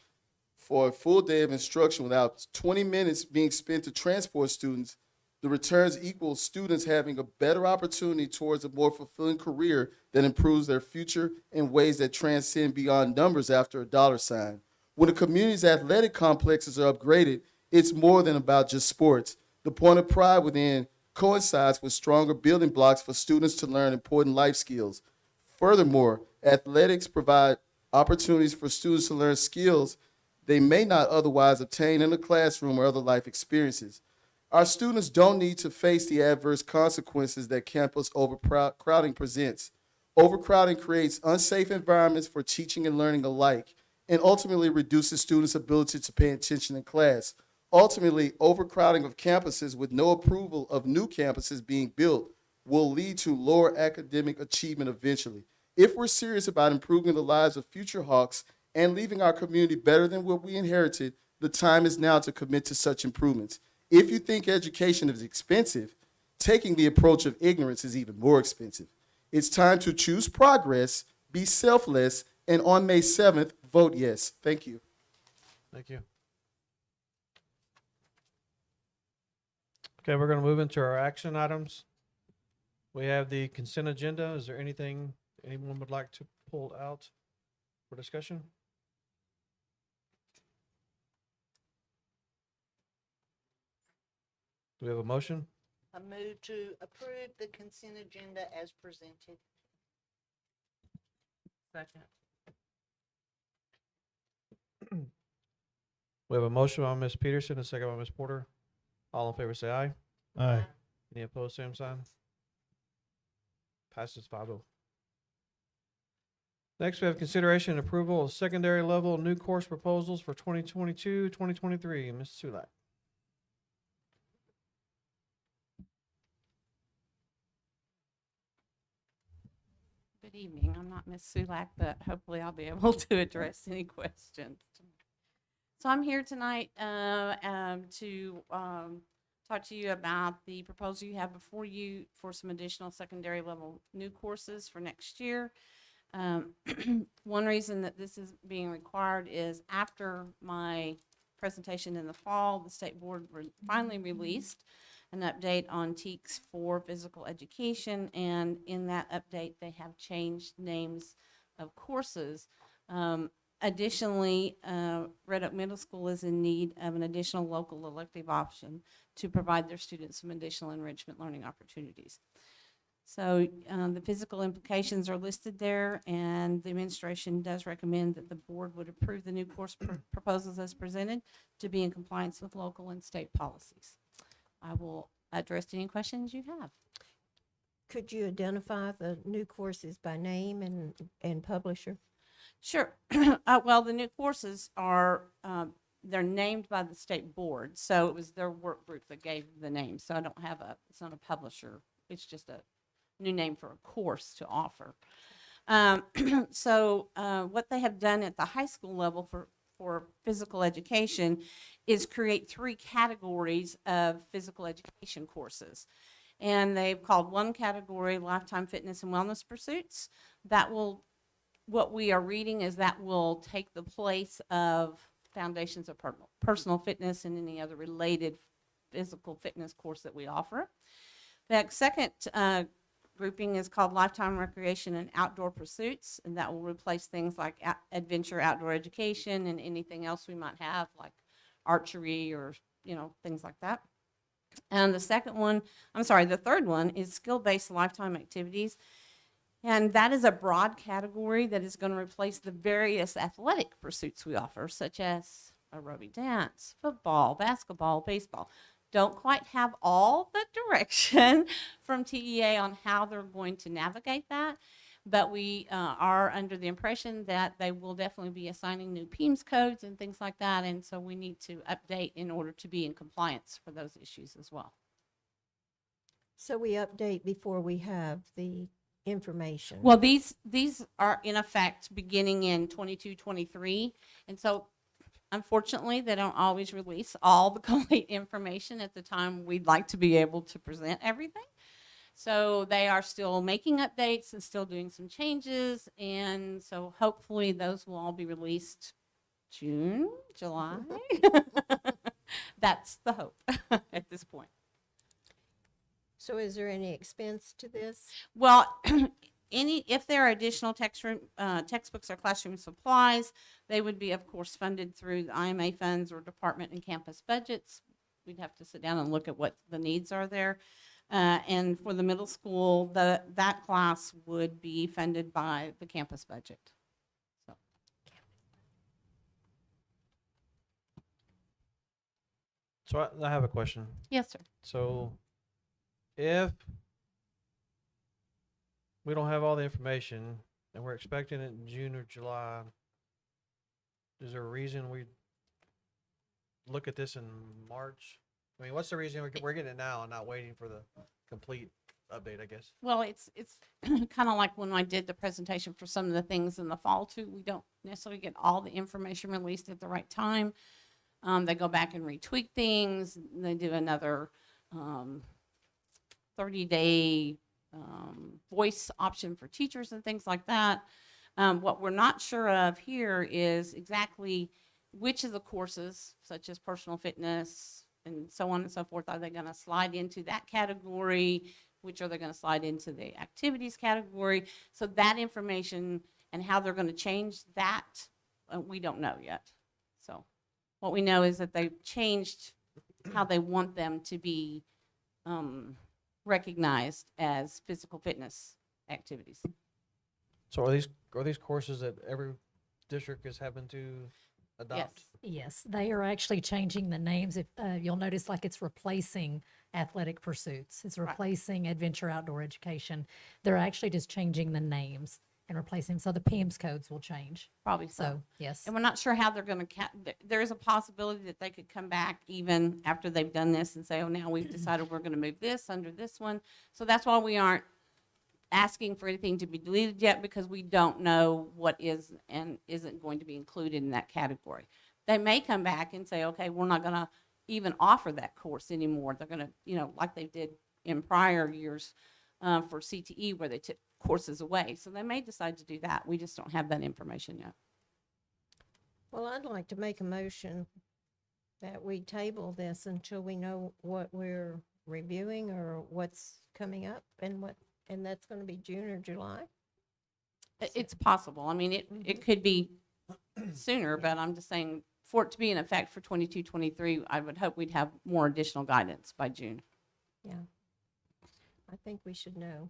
for a full day of instruction without 20 minutes being spent to transport students, the returns equal students having a better opportunity towards a more fulfilling career that improves their future in ways that transcend beyond numbers after a dollar sign. When a community's athletic complexes are upgraded, it's more than about just sports. The point of pride within coincides with stronger building blocks for students to learn important life skills. Furthermore, athletics provide opportunities for students to learn skills they may not otherwise obtain in a classroom or other life experiences. Our students don't need to face the adverse consequences that campus overcrowding presents. Overcrowding creates unsafe environments for teaching and learning alike, and ultimately reduces students' ability to pay attention in class. Ultimately, overcrowding of campuses with no approval of new campuses being built will lead to lower academic achievement eventually. If we're serious about improving the lives of future Hawks and leaving our community better than what we inherited, the time is now to commit to such improvements. If you think education is expensive, taking the approach of ignorance is even more expensive. It's time to choose progress, be selfless, and on May 7th, vote yes. Thank you. Thank you. Okay, we're going to move into our action items. We have the consent agenda. Is there anything anyone would like to pull out for discussion? Do we have a motion? I move to approve the consent agenda as presented. Second. We have a motion by Ms. Peterson, a second by Ms. Porter. All in favor say aye. Aye. Any opposed, same sign. Passes 5-0. Next, we have consideration and approval of secondary level new course proposals for 2022, 2023. Ms. Sulak. Good evening. I'm not Miss Sulak, but hopefully I'll be able to address any questions. So I'm here tonight to talk to you about the proposal you have before you for some additional secondary level new courses for next year. One reason that this is being required is after my presentation in the fall, the state board finally released an update on TEKS for physical education, and in that update, they have changed names of courses. Additionally, Red Oak Middle School is in need of an additional local elective option to provide their students some additional enrichment learning opportunities. So the physical implications are listed there, and the administration does recommend that the board would approve the new course proposals as presented to be in compliance with local and state policies. I will address any questions you have. Could you identify the new courses by name and publisher? Sure. Well, the new courses are, they're named by the state board, so it was their work group that gave the name. So I don't have it's not a publisher. It's just a new name for a course to offer. So what they have done at the high school level for physical education is create 3 categories of physical education courses. And they've called one category Lifetime Fitness and Wellness Pursuits. What we are reading is that will take the place of Foundations of Personal Fitness and any other related physical fitness course that we offer. The second grouping is called Lifetime Recreation and Outdoor Pursuits, and that will replace things like adventure outdoor education and anything else we might have, like archery or, things like that. And the third one is skill-based lifetime activities. And that is a broad category that is going to replace the various athletic pursuits we offer, such as aerobic dance, football, basketball, baseball. Don't quite have all the direction from TEA on how they're going to navigate that, but we are under the impression that they will definitely be assigning new PEMS codes and things like that, and so we need to update in order to be in compliance for those issues as well. So we update before we have the information. Well, these are in effect beginning in 22-23, and so unfortunately they don't always release all the complete information at the time we'd like to be able to present everything. So they are still making updates and still doing some changes, and so hopefully those will all be released June, July. That's the hope at this point. So is there any expense to this? Well, if there are additional textbooks or classroom supplies, they would be, of course, funded through the IMA funds or department and campus budgets. We'd have to sit down and look at what the needs are there. And for the middle school, that class would be funded by the campus budget. So I have a question. Yes, sir. So if we don't have all the information and we're expecting it in June or July, is there a reason we look at this in March? I mean, what's the reason we're getting it now and not waiting for the complete update, I guess? Well, it's kind of like when I did the presentation for some of the things in the fall too. We don't necessarily get all the information released at the right time. They go back and retweak things. They do another 30-day voice option for teachers and things like that. What we're not sure of here is exactly which of the courses, such as personal fitness and so on and so forth, are they going to slide into that category? Which are they going to slide into the activities category? So that information and how they're going to change that, we don't know yet. So what we know is that they've changed how they want them to be recognized as physical fitness activities. So are these courses that every district is having to adopt? Yes, they are actually changing the names. If you'll notice, like it's replacing athletic pursuits. It's Right. replacing adventure outdoor education. They're actually just changing the names and replacing them. So the PEMS codes will change. Probably so. So, yes. And we're not sure how they're going to there is a possibility that they could come back even after they've done this and say, oh, now we've decided we're going to move this under this one. So that's why we aren't asking for anything to be deleted yet, because we don't know what is and isn't going to be included in that category. They may come back and say, okay, we're not going to even offer that course anymore. They're going to, like they did in prior years for CTE, where they took courses away. So they may decide to do that. We just don't have that information yet. Well, I'd like to make a motion that we table this until we know what we're reviewing or what's coming up and that's going to be June or July. It's possible. I mean, it could be sooner, but I'm just saying, for it to be in effect for 22, 23, I would hope we'd have more additional guidance by June. Yeah. I think we should know.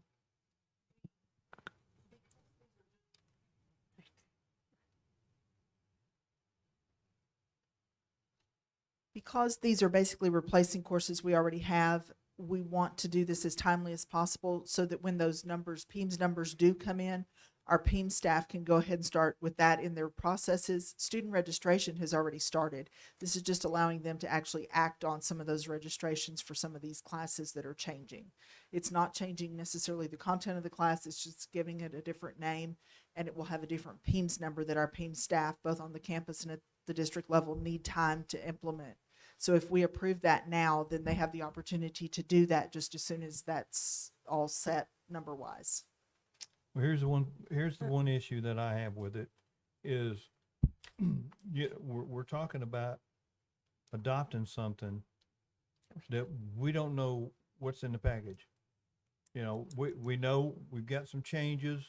Because these are basically replacing courses we already have, we want to do this as timely as possible so that when those numbers, PEIMS numbers do come in, our PEIMS staff can go ahead and start with that in their processes. Student registration has already started. This is just allowing them to actually act on some of those registrations for some of these classes that are changing. It's not changing necessarily the content of the class, it's just giving it a different name, and it will have a different PEIMS number that our PEIMS staff, both on the campus and at the district level, need time to implement. So if we approve that now, then they have the opportunity to do that just as soon as that's all set number-wise. Well, here's the one issue that I have with it is, yeah, we're talking about adopting something that we don't know what's in the package. You know, we know we've got some changes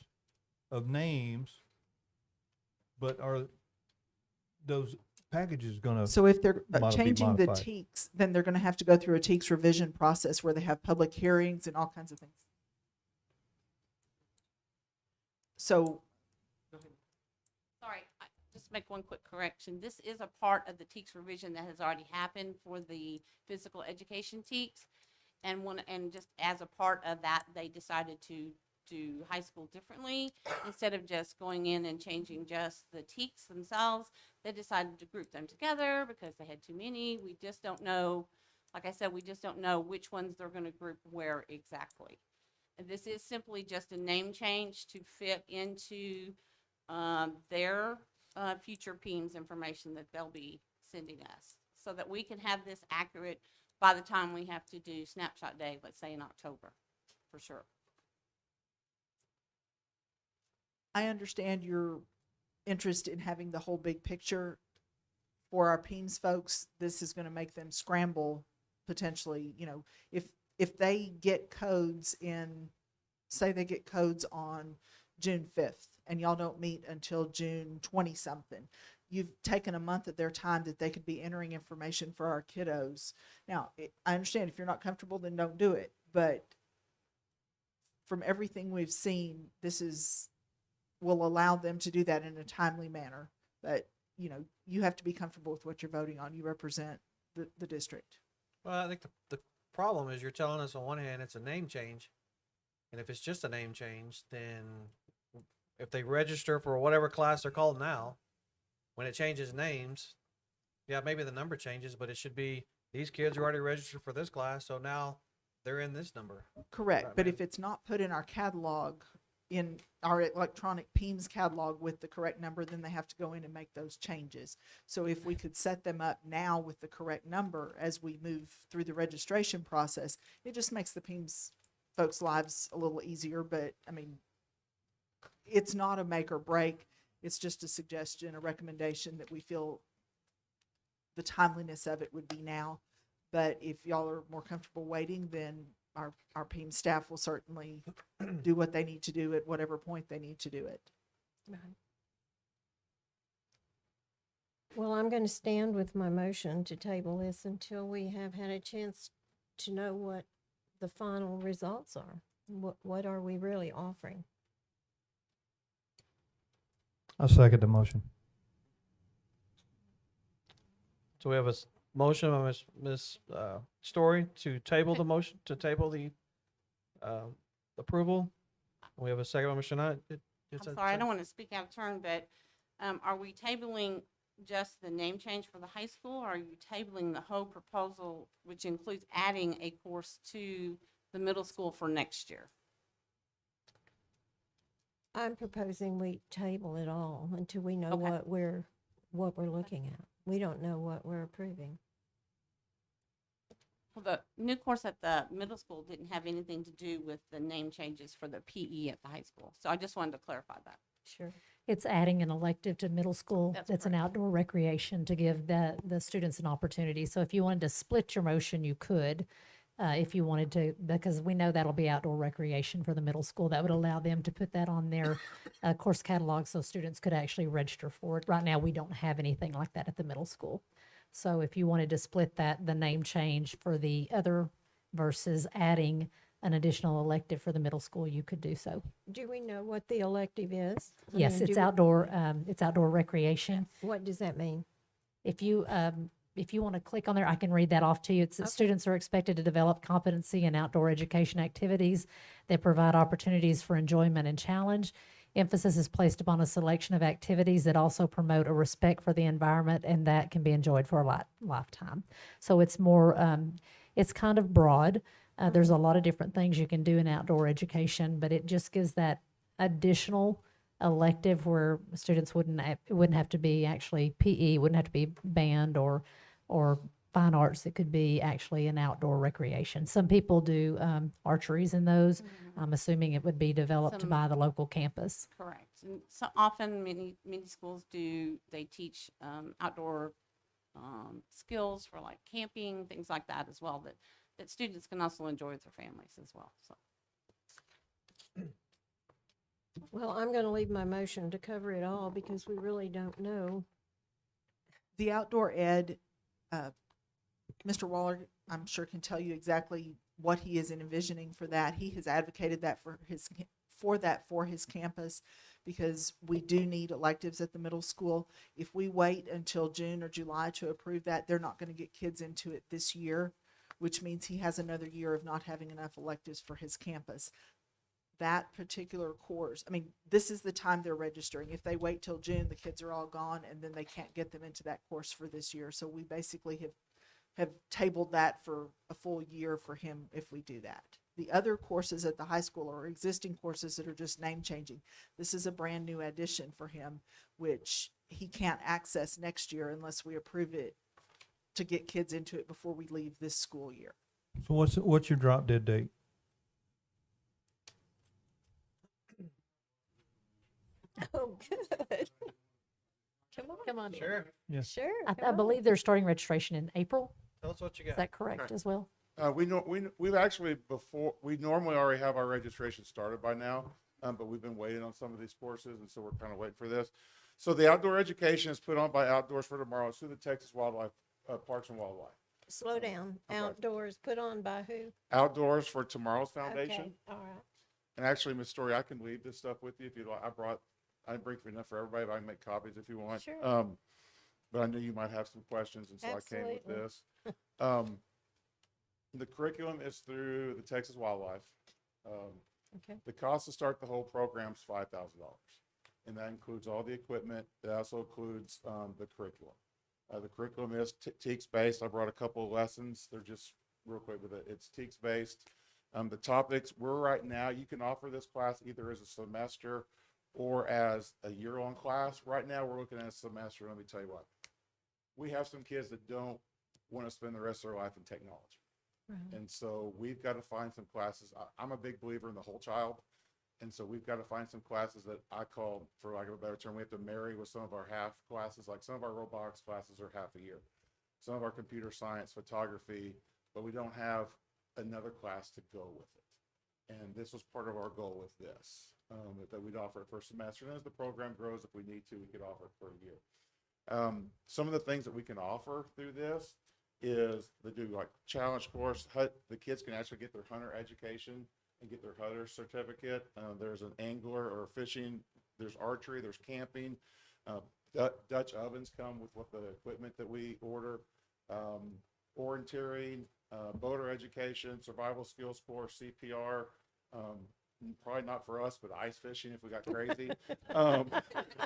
of names, but are those packages gonna? So if they're be changing the modified. TEKS, then they're gonna have to go through a TEKS revision process where they have public hearings and all kinds of things. So Sorry, just make one quick correction. This is a part of the TEKS revision that has already happened for the physical education TEKS. And just as a part of that, they decided to do high school differently. Instead of just going in and changing just the TEKS themselves, they decided to group them together because they had too many. We just don't know, like I said, we just don't know which ones they're gonna group where exactly. And this is simply just a name change to fit into their future PEIMS information that they'll be sending us, so that we can have this accurate by the time we have to do snapshot day, let's say in October, for sure. I understand your interest in having the whole big picture. For our PEIMS folks, this is gonna make them scramble potentially, you know, if they get codes in, say they get codes on June 5th and y'all don't meet until June 20-something, you've taken a month of their time that they could be entering information for our kiddos. Now, I understand if you're not comfortable, then don't do it. But from everything we've seen, will allow them to do that in a timely manner. But, you know, you have to be comfortable with what you're voting on. You represent the district. Well, I think the problem is you're telling us on one hand it's a name change, and if it's just a name change, then if they register for whatever class they're called now, when it changes names, yeah, maybe the number changes, but it should be these kids are already registered for this class, so now they're in this number. Correct. Right, But ma'am. if it's not put in our catalog, in our electronic PEIMS catalog with the correct number, then they have to go in and make those changes. So if we could set them up now with the correct number as we move through the registration process, it just makes the PEIMS folks' lives a little easier. But I mean, it's not a make or break. It's just a suggestion, a recommendation that we feel the timeliness of it would be now. But if y'all are more comfortable waiting, then our PEIMS staff will certainly do what they need to do at whatever point they need to do it. Well, I'm going to stand with my motion to table this until we have had a chance to know what the final results are. What are we really offering? I second the motion. So we have a motion by Ms. Story to table the motion, to table the approval. We have a second by Mr. Knight. I'm sorry, I don't want to speak out of turn, but are we tabling just the name change for the high school, or are you tabling the whole proposal, which includes adding a course to the middle school for next year? I'm proposing we table it all until we know Okay. what we're looking at. We don't know what we're approving. Well, the new course at the middle school didn't have anything to do with the name changes for the PE at the high school. So I just wanted to clarify that. Sure. It's adding an elective to middle school. That's That's an correct. outdoor recreation to give the students an opportunity. So if you wanted to split your motion, you could. if you wanted to, because we know that'll be outdoor recreation for the middle school. That would allow them to put that on their course catalog so students could actually register for it. Right now, we don't have anything like that at the middle school. So if you wanted to split that, the name change for the other versus adding an additional elective for the middle school, you could do so. Do we know what the elective is? I Yes, mean, it's do we- outdoor recreation. What does that mean? If you want to click on there, I can read that off to you. It's that students are expected to develop competency in outdoor education activities that provide opportunities for enjoyment and challenge. Emphasis is placed upon a selection of activities that also promote a respect for the environment and that can be enjoyed for a lifetime. So it's more, it's kind of broad. There's a lot of different things you can do in outdoor education, but it just gives that additional elective where students it wouldn't have to be actually PE, wouldn't have to be band or fine arts. It could be actually an outdoor recreation. Some people do archeries in those. I'm assuming it would be developed Some- by the local campus. Correct. And so often, many schools they teach outdoor skills for like camping, things like that as well, that students can also enjoy with their families as well, so. Well, I'm going to leave my motion to cover it all because we really don't know. The outdoor ed, Mr. Waller, I'm sure can tell you exactly what he is envisioning for that. He has advocated that for his campus because we do need electives at the middle school. If we wait until June or July to approve that, they're not going to get kids into it this year, which means he has another year of not having enough electives for his campus. That particular course, I mean, this is the time they're registering. If they wait till June, the kids are all gone and then they can't get them into that course for this year. So we basically have tabled that for a full year for him if we do that. The other courses at the high school are existing courses that are just name changing. This is a brand new addition for him, which he can't access next year unless we approve it to get kids into it before we leave this school year. So what's your drop dead date? Oh, good. Come on. Sure. Sure. I believe they're starting registration in April. Tell us what you Is got. that correct Okay. as well? We've actually we normally already have our registration started by now, but we've been waiting on some of these courses, and so we're kind of waiting for this. So the outdoor education is put on by Outdoors for Tomorrow. It's through the Texas Wildlife, Parks and Wildlife. Slow down. Okay. Outdoors put on by who? Outdoors for Tomorrow's Foundation. Okay, all right. And actually, Ms. Story, I can leave this stuff with you if you like. I didn't bring enough for everybody, but I can make copies if you want. Sure. But I knew you might have some questions, and so I came with Absolutely. this. The curriculum is through the Texas Wildlife. Okay. The cost to start the whole program is $5,000, and that includes all the equipment. It also includes the curriculum. The curriculum is TEKS based. I brought a couple of lessons. They're just real quick with it. It's TEKS based. The topics right now, you can offer this class either as a semester or as a year-long class. Right now, we're looking at a semester. Let me tell you what. We have some kids that don't want to spend the rest of their life in technology. And so we've got to find some classes. I'm a big believer in the whole child. And so we've got to find some classes that I call, for lack of a better term, we have to marry with some of our half classes. Like some of our robotics classes are half a year. Some of our computer science, photography, but we don't have another class to go with it. And this was part of our goal with this, that we'd offer it for a semester. And as the program grows, if we need to, we could offer it for a year. Some of the things that we can offer through this is they do like challenge course. The kids can actually get their hunter education and get their hunter certificate. There's an angler or fishing. There's archery. There's camping. Dutch ovens come with what the equipment that we order. Orienteering, boater education, survival skills course, CPR. Probably not for us, but ice fishing if we got crazy.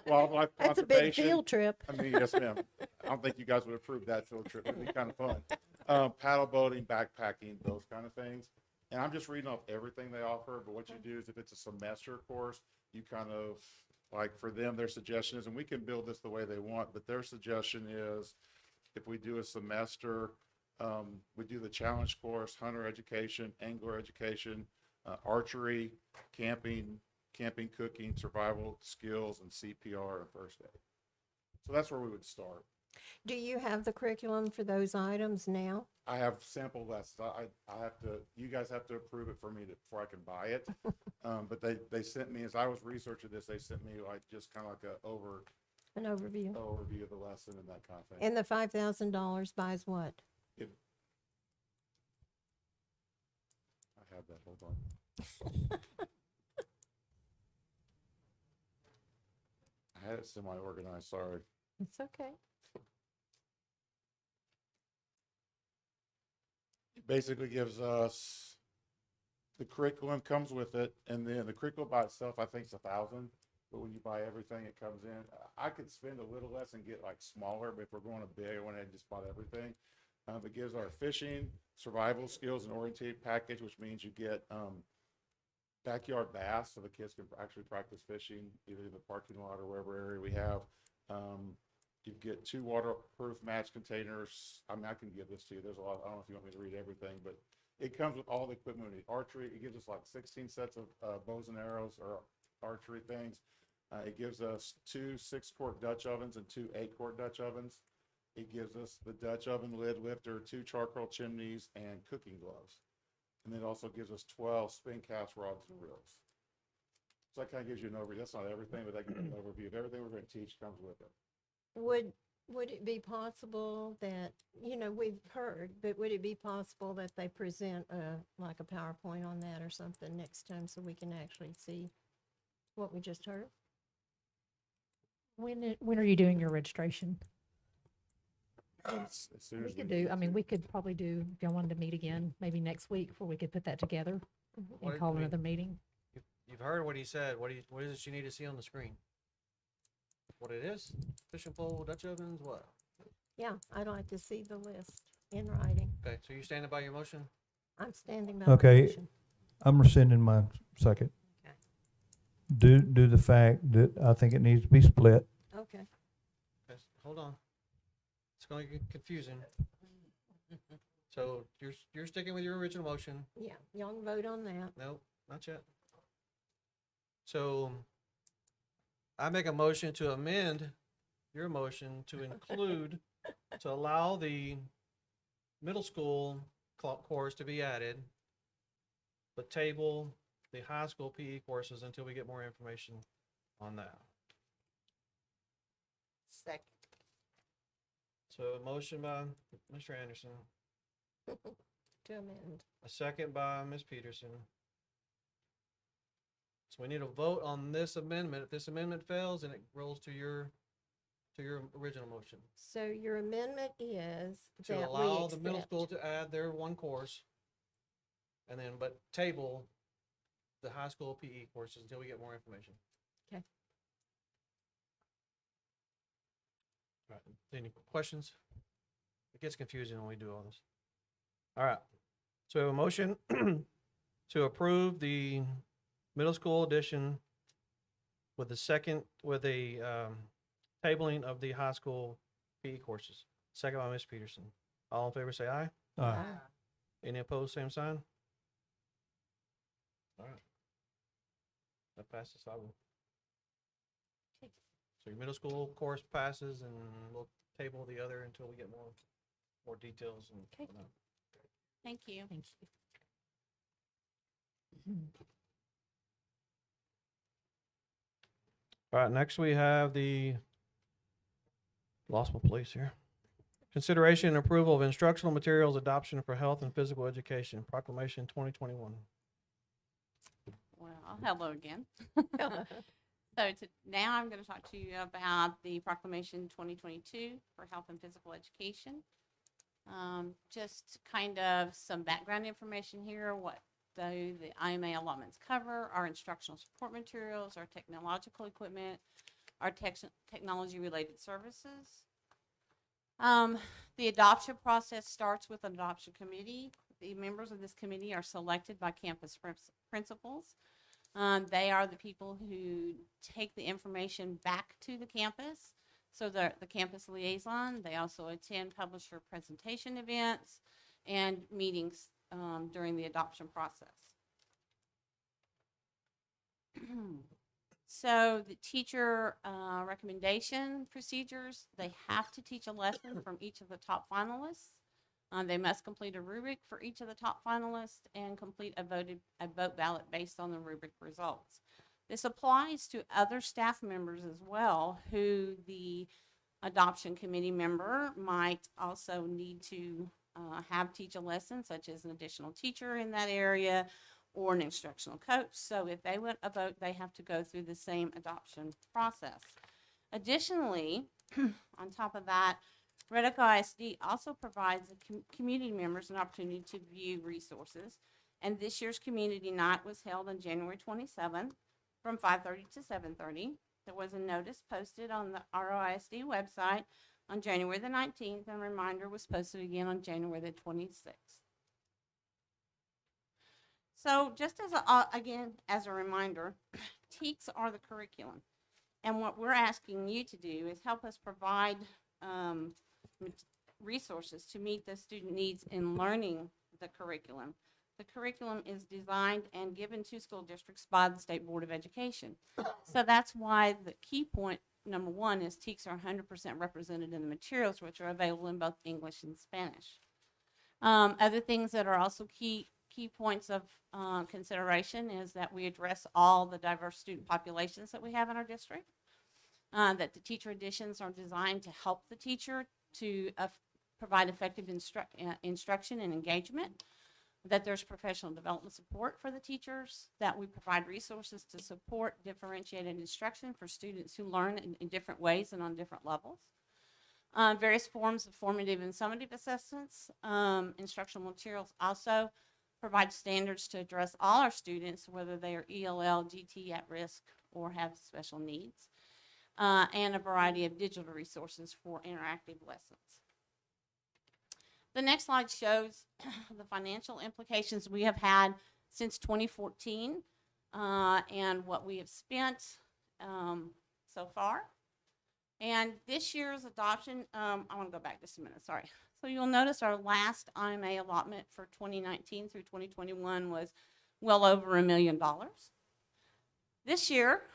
Wildlife That's a big conservation. field trip. I mean, yes, ma'am. I don't think you guys would approve that field trip. It'd be kind of fun. Paddle boating, backpacking, those kind of things. And I'm just reading off everything they offer, but what you do is if it's a semester course, you kind of, like for them, their suggestion is, and we can build this the way they want, but their suggestion is if we do a semester, we do the challenge course, hunter education, angler education, archery, camping, cooking, survival skills, and CPR and first aid. So that's where we would start. Do you have the curriculum for those items now? I have sample lessons. I have to, you guys have to approve it for me to, before I can buy it. But they sent me, as I was researching this, they sent me like just kind of like a An overview. overview of the lesson and that kind of thing. And the $5,000 buys what? It, I have that, hold on. I had it semi-organized, sorry. It's okay. It basically gives us, the curriculum comes with it, and then the curriculum by itself, I think it's 1,000. But when you buy everything, it comes in. I could spend a little less and get like smaller, but if we're going to big, I went ahead and just bought everything. It gives our fishing, survival skills, and oriented package, which means you get backyard bass, so the kids can actually practice fishing either in the parking lot or wherever area we have. You get 2 waterproof match containers. I mean, I can give this to you. There's a lot. I don't know if you want me to read everything, but it comes with all the equipment. Archery, it gives us like 16 sets of bows and arrows or archery things. It gives us 2 6-quart Dutch ovens and 2 8-quart Dutch ovens. It gives us the Dutch oven lid lifter, 2 charcoal chimneys, and cooking gloves. And it also gives us 12 spin cast rods and reels. So that kind of gives you an overview. That's not everything, but that gives you an overview of everything we're going to teach comes with it. Would it be possible that, we've heard, but would it be possible that they present like a PowerPoint on that or something next time so we can actually see what we just heard? When are you doing your registration? As soon We as could we do, get I mean, to- we could probably do, if y'all wanted to meet again, maybe next week, where we could put that together What- and call I mean, another meeting. You've heard what he said. What is it you need to see on the screen? What it is? Fishing pole, Dutch ovens, what? Yeah, I'd like to see the list in writing. Okay, so you standing by your motion? I'm standing by my Okay. motion. I'm rescinding my second. Okay. Due the fact that I think it needs to be split. Okay. Okay, hold on. It's going to get confusing. So you're sticking with your original motion? Yeah, y'all can vote on that. No, not yet. So I make a motion to amend your motion to include, to allow the middle school course to be added, but table the high school PE courses until we get more information on that. Second. So a motion by Mr. Anderson, To amend. a second by Ms. Peterson. So we need a vote on this amendment. If this amendment fails, then it rolls to your original motion. So your amendment is To that we allow the middle school accept. to add their one course. And then, but table the high school PE courses until we get more information. Okay. All right, any questions? It gets confusing when we do all this. All right, so we have a motion to approve the middle school edition with the second, with a tabling of the high school PE courses. Second by Ms. Peterson. All in favor, say aye. Aye. Any opposed, same sign? All right. That passes 5-0. So your middle school course passes, and we'll table the other until we get more details and Okay. whatnot. Thank you. Thank you. All right, next we have lost my place here. Consideration and approval of instructional materials adoption for health and physical education, Proclamation 2021. Well, hello again. Now I'm going to talk to you about the Proclamation 2022 for Health and Physical Education. Just kind of some background information here, what the IMA allotments cover, our instructional support materials, our technological equipment, our technology-related services. The adoption process starts with an adoption committee. The members of this committee are selected by campus principals. They are the people who take the information back to the campus. So the campus liaison, they also attend publisher presentation events and meetings during the adoption process. So the teacher recommendation procedures, they have to teach a lesson from each of the top finalists. They must complete a rubric for each of the top finalists and complete a vote ballot based on the rubric results. This applies to other staff members as well, who the adoption committee member might also need to have teach a lesson, such as an additional teacher in that area or an instructional coach. So if they want a vote, they have to go through the same adoption process. Additionally, on top of that, Red Oak ISD also provides the community members an opportunity to view resources. And this year's community night was held on January 27th from 5:30 to 7:30. There was a notice posted on the ROISD website on January the 19th, and a reminder was posted again on January the 26th. So just as again, as a reminder, TEKS are the curriculum. And what we're asking you to do is help us provide resources to meet the student needs in learning the curriculum. The curriculum is designed and given to school districts by the State Board of Education. So that's why the key point number one is TEKS are 100% represented in the materials, which are available in both English and Spanish. Other things that are also key points of consideration is that we address all the diverse student populations that we have in our district, that the teacher additions are designed to help the teacher to provide effective instruction and engagement, that there's professional development support for the teachers, that we provide resources to support differentiated instruction for students who learn in different ways and on different levels. Various forms of formative and summative assessments. Instructional materials also provide standards to address all our students, whether they are ELL, GT, at risk, or have special needs, and a variety of digital resources for interactive lessons. The next slide shows the financial implications we have had since 2014 and what we have spent so far. And this year's adoption, I want to go back just a minute, sorry. So you'll notice our last IMA allotment for 2019 through 2021 was well over $1 million. This year,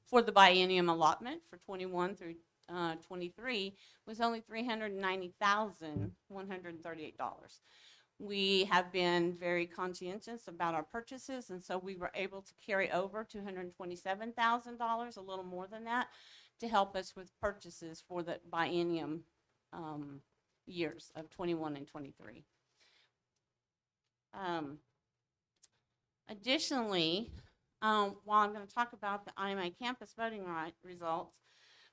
for the biennium allotment for 21 through 23 was only $390,138. We have been very conscientious about our purchases, and so we were able to carry over $227,000, a little more than that, to help us with purchases for the biennium years of 21 and 23. Additionally, while I'm going to talk about the IMA campus voting results,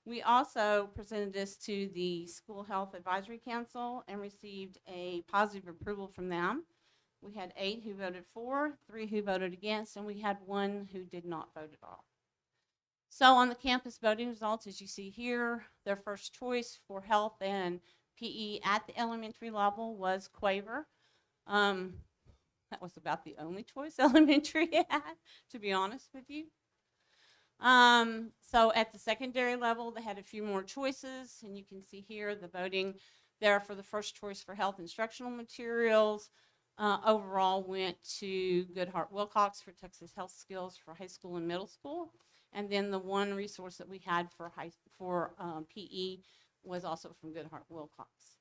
we also presented this to the School Health Advisory Council and received a positive approval from them. We had 8 who voted for, 3 who voted against, and we had 1 who did not vote at all. So on the campus voting results, as you see here, their first choice for health and PE at the elementary level was Quaver. That was about the only choice elementary had, to be honest with you. So at the secondary level, they had a few more choices, and you can see here the voting there for the first choice for health instructional materials. Overall went to Goodhart-Wilcox for Texas Health Skills for high school and middle school. And then the one resource that we had for PE was also from Goodhart-Wilcox.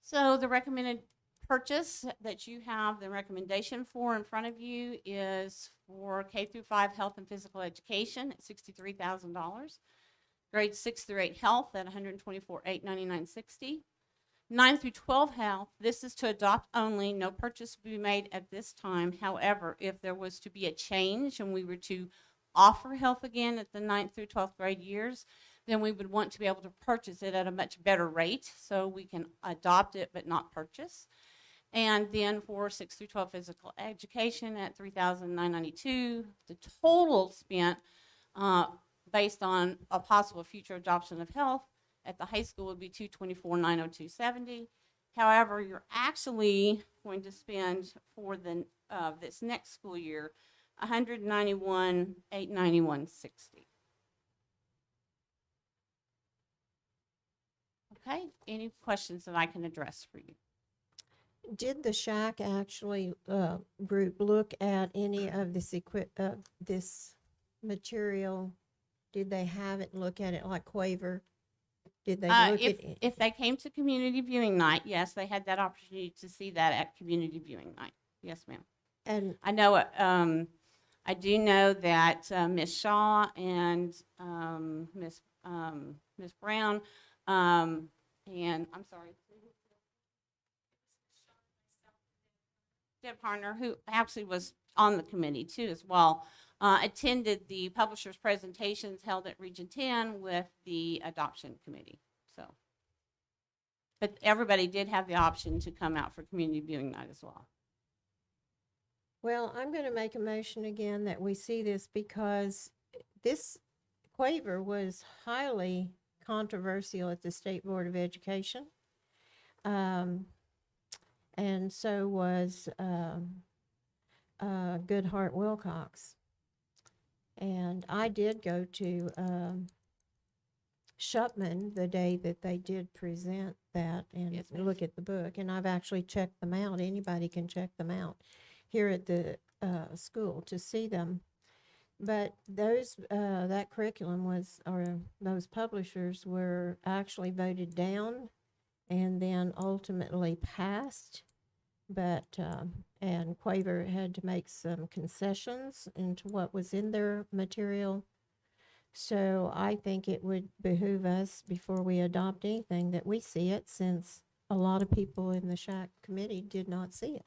So the recommended purchase that you have the recommendation for in front of you is for K through 5 health and physical education at $63,000. Grades 6 through 8 health at $124,899.60. 9 through 12 health, this is to adopt only, no purchase will be made at this time. However, if there was to be a change and we were to offer health again at the 9th through 12th grade years, then we would want to be able to purchase it at a much better rate so we can adopt it but not purchase. And then for 6 through 12 physical education at $3,992, the total spent based on a possible future adoption of health at the high school would be $224,902.70. However, you're actually going to spend for the this next school year $191,891.60. Okay, any questions that I can address for you? Did the Shack actually, group look at any of this material? Did they have it, look at it like Quaver? Did they look If, at it? if they came to community viewing night, yes, they had that opportunity to see that at community viewing night. Yes, ma'am. And I know, I do know that Ms. Shaw and Ms. Brown, and I'm sorry, Deb Harner, who actually was on the committee too as well, attended the publisher's presentations held at Region 10 with the adoption committee. So, but everybody did have the option to come out for community viewing night as well. Well, I'm going to make a motion again that we see this because this Quaver was highly controversial at the State Board of Education. And so was Goodhart Wilcox. And I did go to Shupman the day that they did present that and Yes, ma'am. look at the book. And I've actually checked them out. Anybody can check them out here at the school to see them. But those that curriculum was, or those publishers were actually voted down and then ultimately passed. But and Quaver had to make some concessions into what was in their material. So I think it would behoove us before we adopt anything that we see it, since a lot of people in the Shack committee did not see it.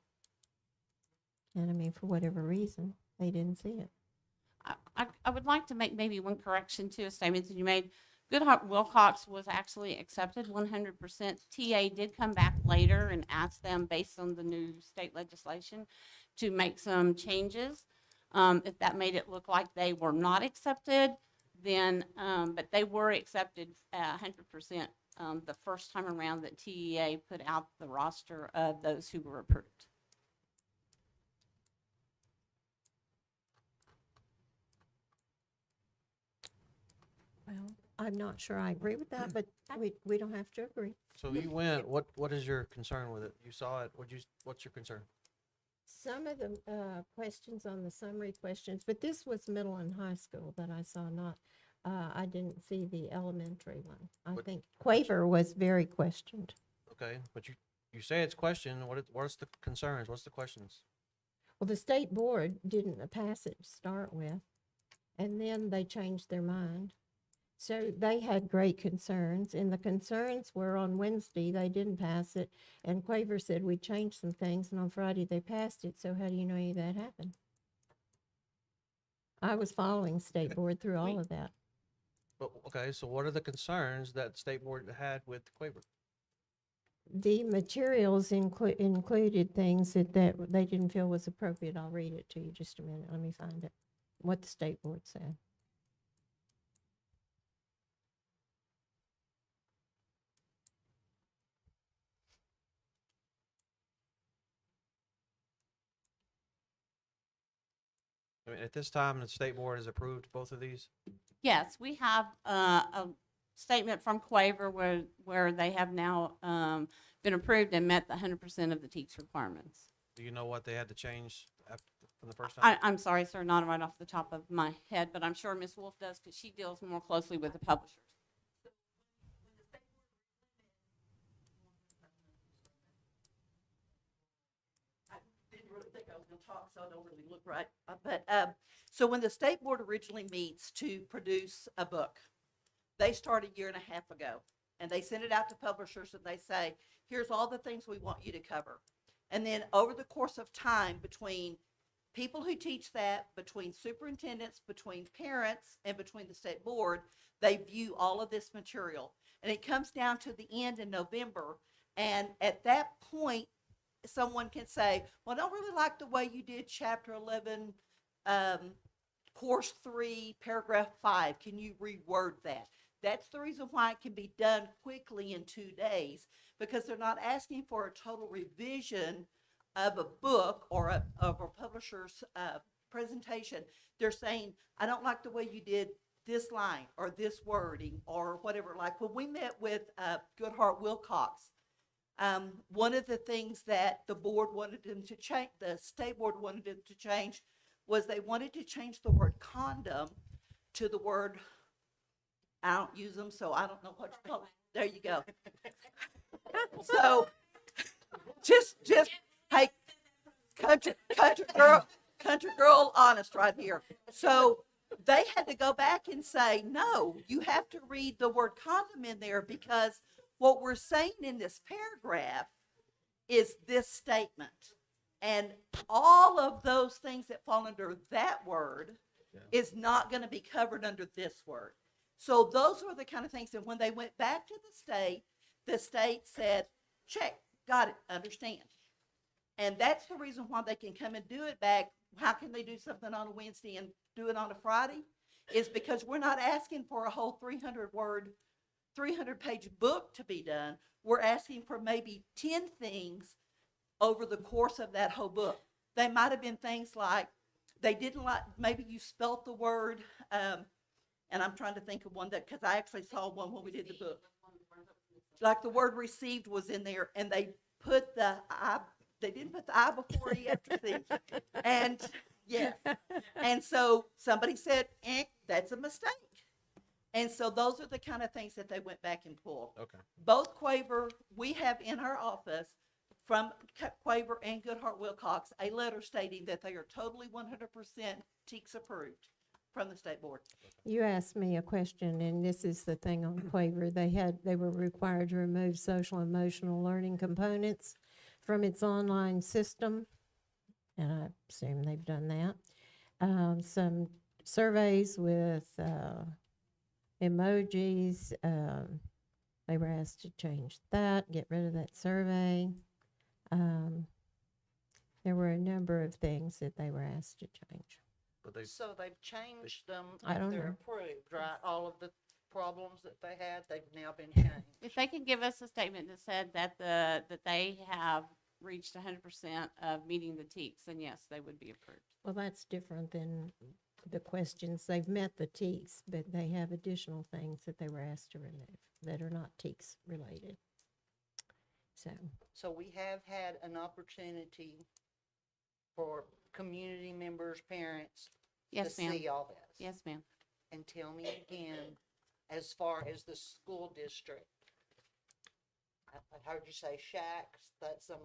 And I mean, for whatever reason, they didn't see it. I would like to make maybe one correction to a statement that you made. Goodhart Wilcox was actually accepted 100%. TA did come back later and ask them, based on the new state legislation, to make some changes. If that made it look like they were not accepted, then, but they were accepted 100% the first time around that TEA put out the roster of those who were approved. Well, I'm not sure I agree with that, but we don't have to agree. So you went, what is your concern with it? You saw it, what's your concern? Some of the questions on the summary questions, but this was middle and high school that I saw, not, I didn't see the elementary one. I But- think Quaver was very questioned. Okay, but you say it's questioned, what's the concerns, what's the questions? Well, the state board didn't pass it to start with, and then they changed their mind. So they had great concerns, and the concerns were on Wednesday, they didn't pass it, and Quaver said we changed some things, and on Friday they passed it, so how do you know any of that happened? I was following state board through all of that. But, okay, so what are the concerns that state board had with Quaver? The materials included things that they didn't feel was appropriate. I'll read it to you just a minute. Let me find it, what the state board said. I mean, at this time, the state board has approved both of these? Yes, we have a statement from Quaver where they have now been approved and met the 100% of the TEKS requirements. Do you know what they had to change from the first time? I'm sorry, sir, not right off the top of my head, but I'm sure Ms. Wolf does because she deals more closely with the publishers. Didn't really think I was gonna talk, so I don't really look right. So when the state board originally meets to produce a book, they start a year and a half ago, and they send it out to publishers and they say, here's all the things we want you to cover. And then over the course of time, between people who teach that, between superintendents, between parents, and between the state board, they view all of this material. And it comes down to the end in November, and at that point, someone can say, well, I don't really like the way you did chapter 11, course 3, paragraph 5. Can you reword that? That's the reason why it can be done quickly in 2 days, because they're not asking for a total revision of a book or of a publisher's presentation. They're saying, I don't like the way you did this line or this wording or whatever. Like when we met with Goodhart Wilcox, One of the things that the board wanted them to change, the state board wanted them to change, was they wanted to change the word condom to the word, I don't use them, so I don't know what you call it. There you go. So, just, hey, country girl, honest right here. So they had to go back and say, no, you have to read the word condom in there, because what we're saying in this paragraph is this statement. And all of those things that fall under that word is not going to be covered under this word. So those were the kind of things that when they went back to the state said, check, got it, understand. And that's the reason why they can come and do it back. How can they do something on a Wednesday and do it on a Friday? Is because we're not asking for a whole 300-page book to be done. We're asking for maybe 10 things over the course of that whole book. They might have been things like, they didn't like, maybe you spelt the word, and I'm trying to think of one that, because I actually saw one when we did the book. Like the word received was in there, and they put the I, they didn't put the I before E after C. And yes. And so somebody said, that's a mistake. And so those are the kind of things that they went back and pulled. Okay. Both Quaver, we have in our office from Quaver and Goodhart Wilcox a letter stating that they are totally 100% TEKS approved from the state board. You asked me a question, and this is the thing on Quaver. They were required to remove social emotional learning components from its online system, and I assume they've done that. Some surveys with emojis, they were asked to change that, get rid of that survey. There were a number of things that they were asked to change. But they, So they've changed them, I don't they're know. approved, right? All of the problems that they had, they've now been changed. If they could give us a statement that said that that they have reached 100% of meeting the TEKS, then yes, they would be approved. Well, that's different than the questions. They've met the TEKS, but they have additional things that they were asked to remove that are not TEKS related. So we have had an opportunity for community members, parents Yes, to ma'am. see all this. Yes, ma'am. And tell me again, as far as the school district, I heard you say shacks, that some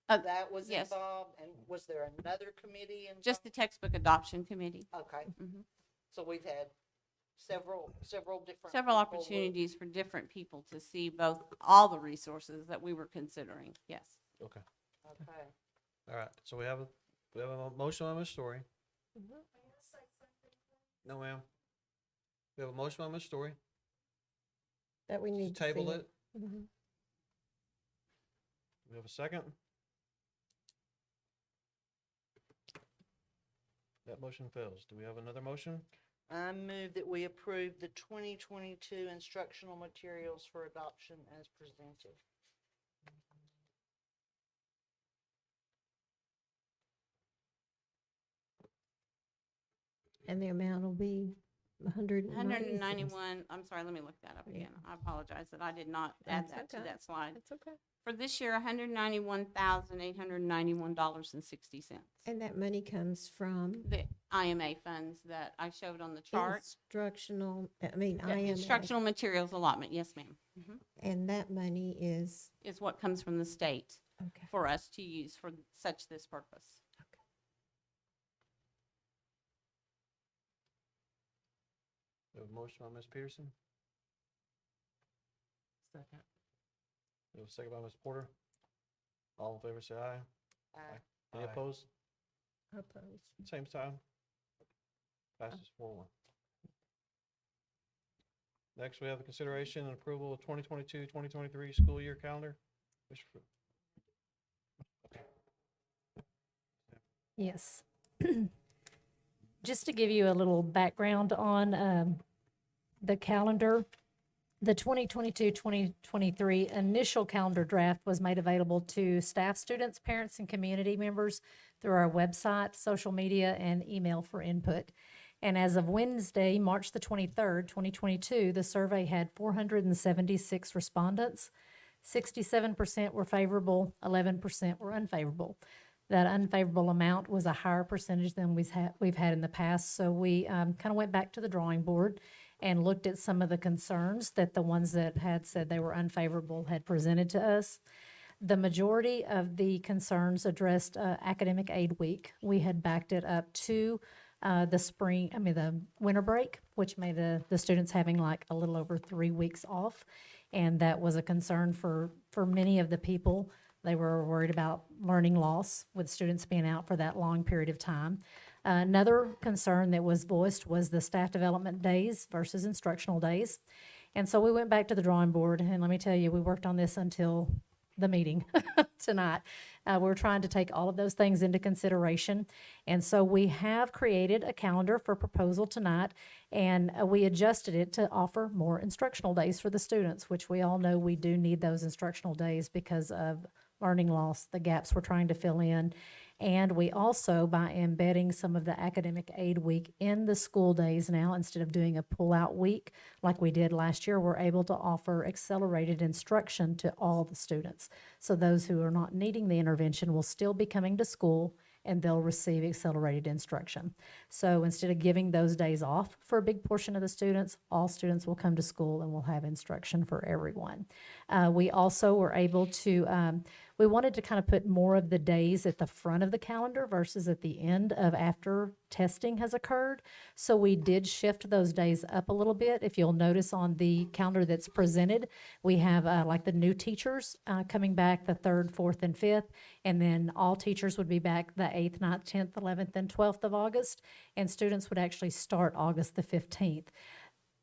of that was yes. involved, and was there another committee involved? Just the textbook adoption committee. Okay, Mhm. so we've had several different. Several people look. opportunities for different people to see all the resources that we were considering. Yes. okay. Okay. All right. So we have a motion by Ms. Story. No, ma'am. We have a motion by Ms. Story. that we To need to table see it. Mhm. We have a second. That motion fails. Do we have another motion? I move that we approve the 2022 instructional materials for adoption as presented. And the amount will be 190. 191, I'm sorry, let me look that up Yeah. again. I apologize that I did not add That's that to okay. that slide. That's okay. For this year, $191,891.60. And that money comes from The IMA funds that I showed on the chart. instructional, The IMA. Instructional materials allotment, yes, ma'am. And that money is, Is what comes from the state okay. for us to use for such this purpose. We have a motion by Ms. Peterson. Second. We have a second by Ms. Porter. All in favor, say aye. Any opposed? Opposed. Same sign. Passes 4-1. Next, we have the consideration and approval of 2022-2023 school year calendar. Mr. Fruit. Yes. Just to give you a little background on the calendar, the 2022-2023 initial calendar draft was made available to staff, students, parents, and community members through our website, social media, and email for input. And as of Wednesday, March the 23rd, 2022, the survey had 476 respondents. 67% were favorable, 11% were unfavorable. That unfavorable amount was a higher percentage than we've had in the past. So we kind of went back to the drawing board and looked at some of the concerns that the ones that had said they were unfavorable had presented to us. The majority of the concerns addressed academic aid week. We had backed it up to the winter break, which made the students having like a little over 3 weeks off. And that was a concern for many of the people. They were worried about learning loss with students being out for that long period of time. Another concern that was voiced was the staff development days versus instructional days. And so we went back to the drawing board, and let me tell you, we worked on this until the meeting tonight. We're trying to take all of those things into consideration. And so we have created a calendar for proposal tonight, and we adjusted it to offer more instructional days for the students, which we all know we do need those instructional days because of learning loss, the gaps we're trying to fill in. And we also, by embedding some of the academic aid week in the school days now, instead of doing a pull-out week like we did last year, we're able to offer accelerated instruction to all the students. So those who are not needing the intervention will still be coming to school, and they'll receive accelerated instruction. So instead of giving those days off for a big portion of the students, all students will come to school and we'll have instruction for everyone. We also were able to, we wanted to kind of put more of the days at the front of the calendar versus at the end of after testing has occurred. So we did shift those days up a little bit. If you'll notice on the calendar that's presented, we have like the new teachers coming back the 3rd, 4th, and 5th, and then all teachers would be back the 8th, 9th, 10th, 11th, and 12th of August, and students would actually start August the 15th.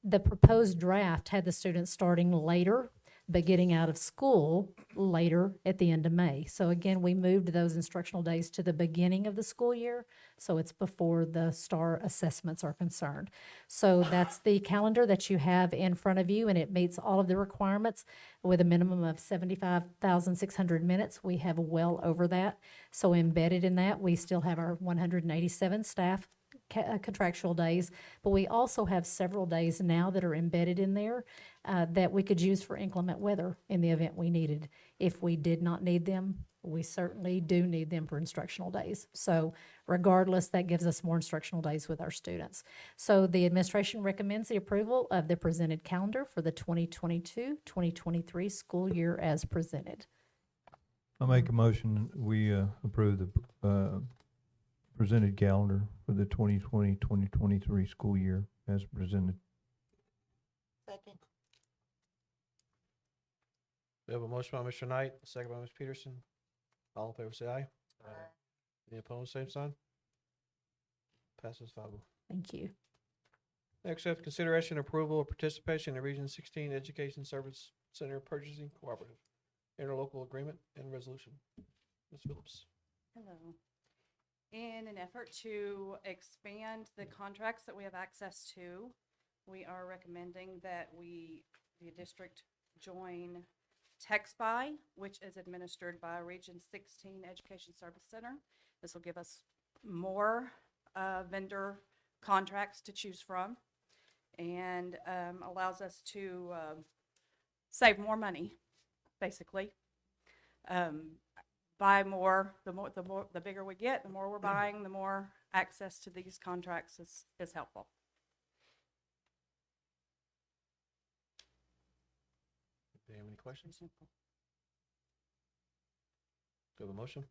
The proposed draft had the students starting later, but getting out of school later at the end of May. So again, we moved those instructional days to the beginning of the school year, so it's before the STAR assessments are concerned. So that's the calendar that you have in front of you, and it meets all of the requirements with a minimum of 75,600 minutes. We have well over that. So embedded in that, we still have our 187 staff contractual days, but we also have several days now that are embedded in there that we could use for inclement weather in the event we needed. If we did not need them, we certainly do need them for instructional days. So regardless, that gives us more instructional days with our students. So the administration recommends the approval of the presented calendar for the 2022-2023 school year as presented. I make a motion, we approve the presented calendar for the 2020-2023 school year as presented. Second. We have a motion by Mr. Knight, a second by Ms. Peterson. All in favor say aye. Aye. Any opposed, same sign. Passes 5-0. Thank you. Next, we have consideration and approval of participation in Region 16 Education Service Center Purchasing Cooperative, interlocal agreement and resolution. Ms. Phillips. Hello. In an effort to expand the contracts that we have access to, we are recommending that the district join TextBuy, which is administered by Region 16 Education Service Center. This will give us more vendor contracts to choose from, and allows us to save more money, basically. Buy more, the bigger we get, the more we're buying, the more access to these contracts is helpful. Do you have any questions? Do you have a motion?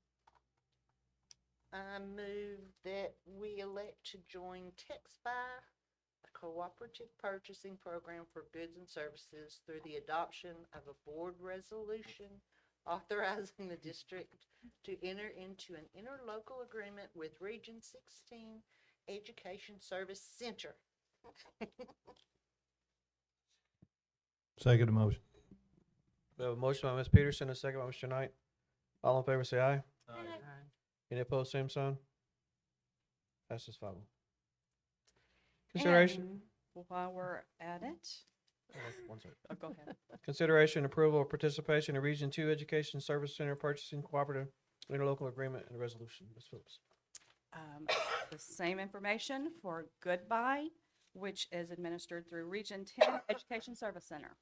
I move that we elect to join TextBuy, a cooperative purchasing program for goods and services, through the adoption of a board resolution authorizing the district to enter into an interlocal agreement with Region 16 Education Service Center. Second motion. We have a motion by Ms. Peterson, a second by Mr. Knight. All in favor say aye. Aye. Any opposed, same sign. Passes 5-0. Consideration. And while we're at it, One second. oh, go ahead. Consideration and approval of participation in Region 2 Education Service Center Purchasing Cooperative Interlocal Agreement and Resolution. Ms. Phillips. The same information for Goodbye, which is administered through Region 10 Education Service Center.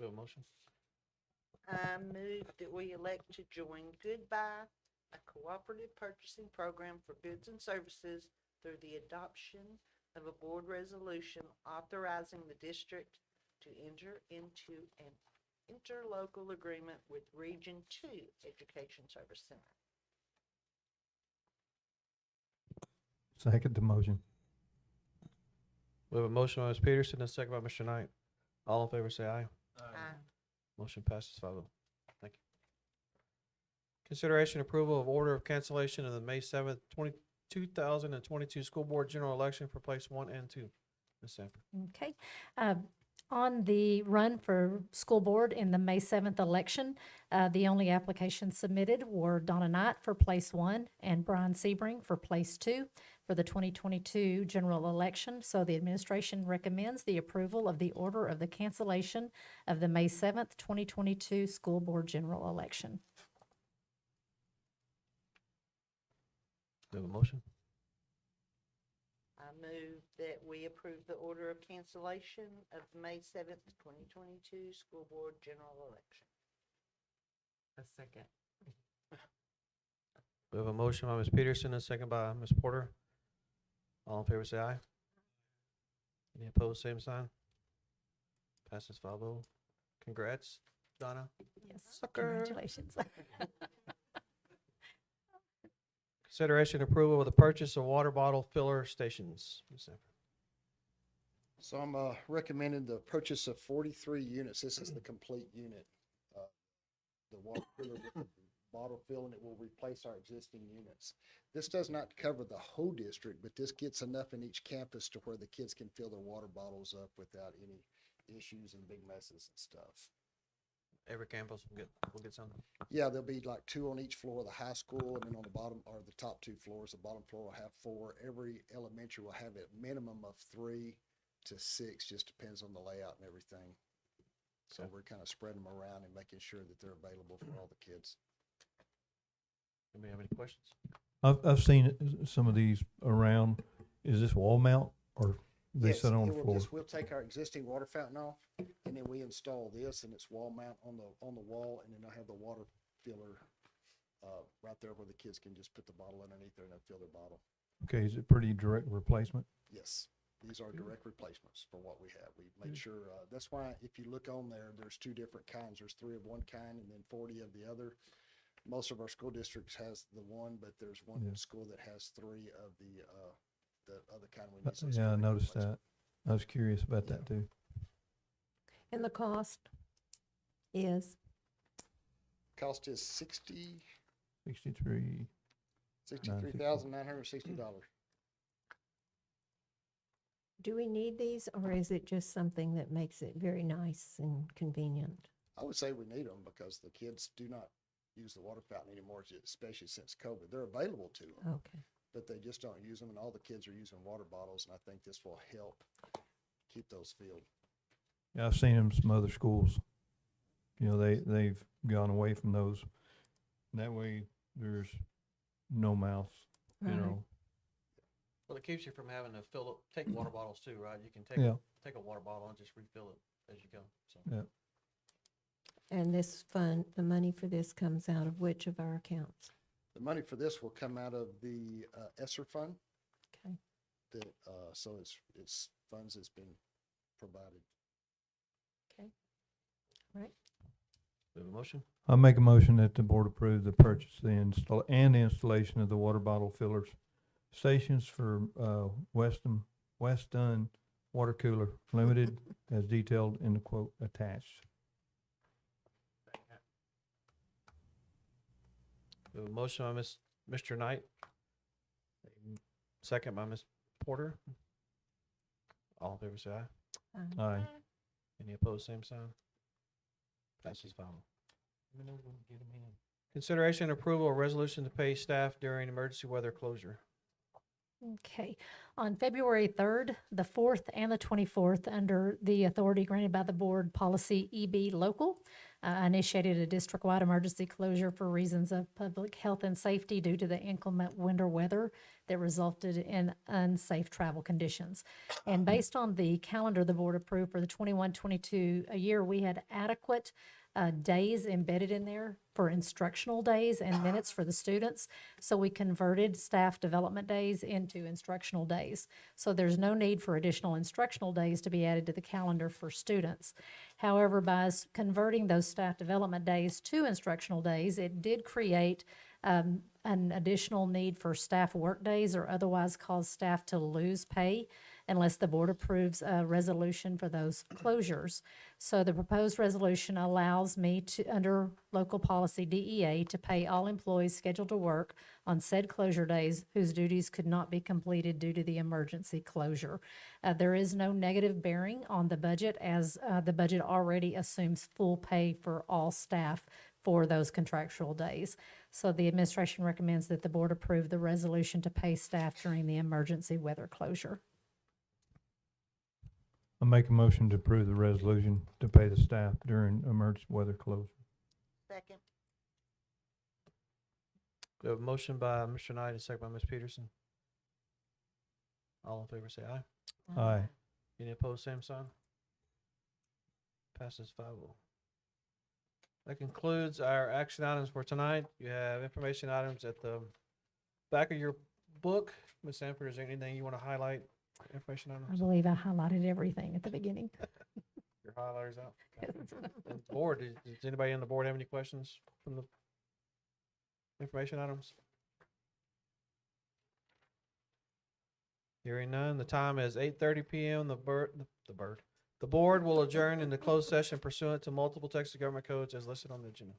Do a motion? I move that we elect to join Goodbye, a cooperative purchasing program for goods and services through the adoption of a board resolution authorizing the district to enter into an interlocal agreement with Region 2 Education Service Center. Second the motion. We have a motion by Ms. Peterson and a second by Mr. Knight. All in favor say aye. Aye. Motion passes 5-0. Thank you. Consideration approval of order of cancellation of the May 7th, 2022 school board general election for place 1 and 2. Ms. Sanford. Okay. On the run for school board in the May 7th election, the only applications submitted were Donna Knight for place 1 and Brian Sebring for place 2 for the 2022 general election. So the administration recommends the approval of the order of the cancellation of the May 7th, 2022 school board general election. Do we have a motion? I move that we approve the order of cancellation of the May 7th, 2022 school board general election. A second. We have a motion by Ms. Peterson and a second by Ms. Porter. All in favor say aye. Any opposed, same sign. Passes 5-0. Congrats, Donna. Yes. Sucker. Congratulations. Consideration approval of the purchase of water bottle filler stations. Ms. Sanford. So I'm recommending the purchase of 43 units. This is the complete unit. The water cooler with the bottle fill, and it will replace our existing units. This does not cover the whole district, but this gets enough in each campus to where the kids can fill their water bottles up without any issues and big messes and stuff. Every campus will get something. Yeah, there'll be like 2 on each floor of the high school, and then on the bottom, or the top 2 floors, the bottom floor will have 4. Every elementary will have a minimum of 3 to 6, just depends on the layout and everything. So Okay. we're kind of spreading them around and making sure that they're available for all the kids. Anybody have any questions? I've seen some of these around. Is this wall mount or they Yes, sit on it the will floor? we'll take our existing water fountain off, and then we install this, and it's wall mount on the wall, and then I have the water filler right there where the kids can just put the bottle underneath there and they'll fill their bottle. Okay, is it pretty direct replacement? Yes, these are direct replacements for what we have. We make sure, that's why if you look on there, there's 2 different kinds. There's 3 of one kind and then 40 of the other. Most of our school districts has the one, but there's one Yeah. school that has 3 of the other kind. We need some Yeah, I direct noticed replacement. that. I was curious about Yeah. that too. And the cost is? Cost is $63,960. 63. Do we need these, or is it just something that makes it very nice and convenient? I would say we need them because the kids do not use the water fountain anymore, especially since COVID. They're available to them, Okay. but they just don't use them, and all the kids are using water bottles, and I think this will help keep those filled. Yeah, I've seen them in some other schools. You know, they've gone away from those. That way there's no mouth, you Right. know. Well, it keeps you from having to take water bottles too, right? You can Yeah. take a water bottle and just refill it as you go. So Yeah. And this fund, the money for this comes out of which of our accounts? The money for this will come out of the ESSER fund. Okay. That so it's funds that's been provided. Okay. All right. we have a motion. I'll make a motion that the board approve the purchase and the installation of the water bottle fillers stations for Weston Water Cooler Limited as detailed in the quote attached. We have a motion by Mr. Knight. Second by Ms. Porter. All in favor say aye. Aye. Any opposed, same sign. Passes 5-0. Consideration and approval of resolution to pay staff during emergency weather closure. Okay. On February 3rd, the 4th, and the 24th, under the authority granted by the board policy EB local, initiated a district-wide emergency closure for reasons of public health and safety due to the inclement winter weather that resulted in unsafe travel conditions. And based on the calendar the board approved for the 21-22 year, we had adequate days embedded in there for instructional days and minutes for the students. So we converted staff development days into instructional days. So there's no need for additional instructional days to be added to the calendar for students. However, by converting those staff development days to instructional days, it did create an additional need for staff work days or otherwise cause staff to lose pay unless the board approves a resolution for those closures. So the proposed resolution allows me to, under local policy DEA, to pay all employees scheduled to work on said closure days whose duties could not be completed due to the emergency closure. There is no negative bearing on the budget as the budget already assumes full pay for all staff for those contractual days. So the administration recommends that the board approve the resolution to pay staff during the emergency weather closure. I make a motion to approve the resolution to pay the staff during emergency weather closure. Second. We have a motion by Mr. Knight and a second by Ms. Peterson. All in favor say aye. Aye. Any opposed, same sign. Passes 5-0. That concludes our action items for tonight. You have information items at the back of your book. Ms. Sanford, is there anything you want to highlight? Information I items? believe I highlighted everything at the beginning. Your highlighters out? And board, does anybody on the board have any questions from the information items? Hearing none, the time is 8:30 PM. The board will adjourn into closed session pursuant to multiple Texas government codes as listed on the agenda.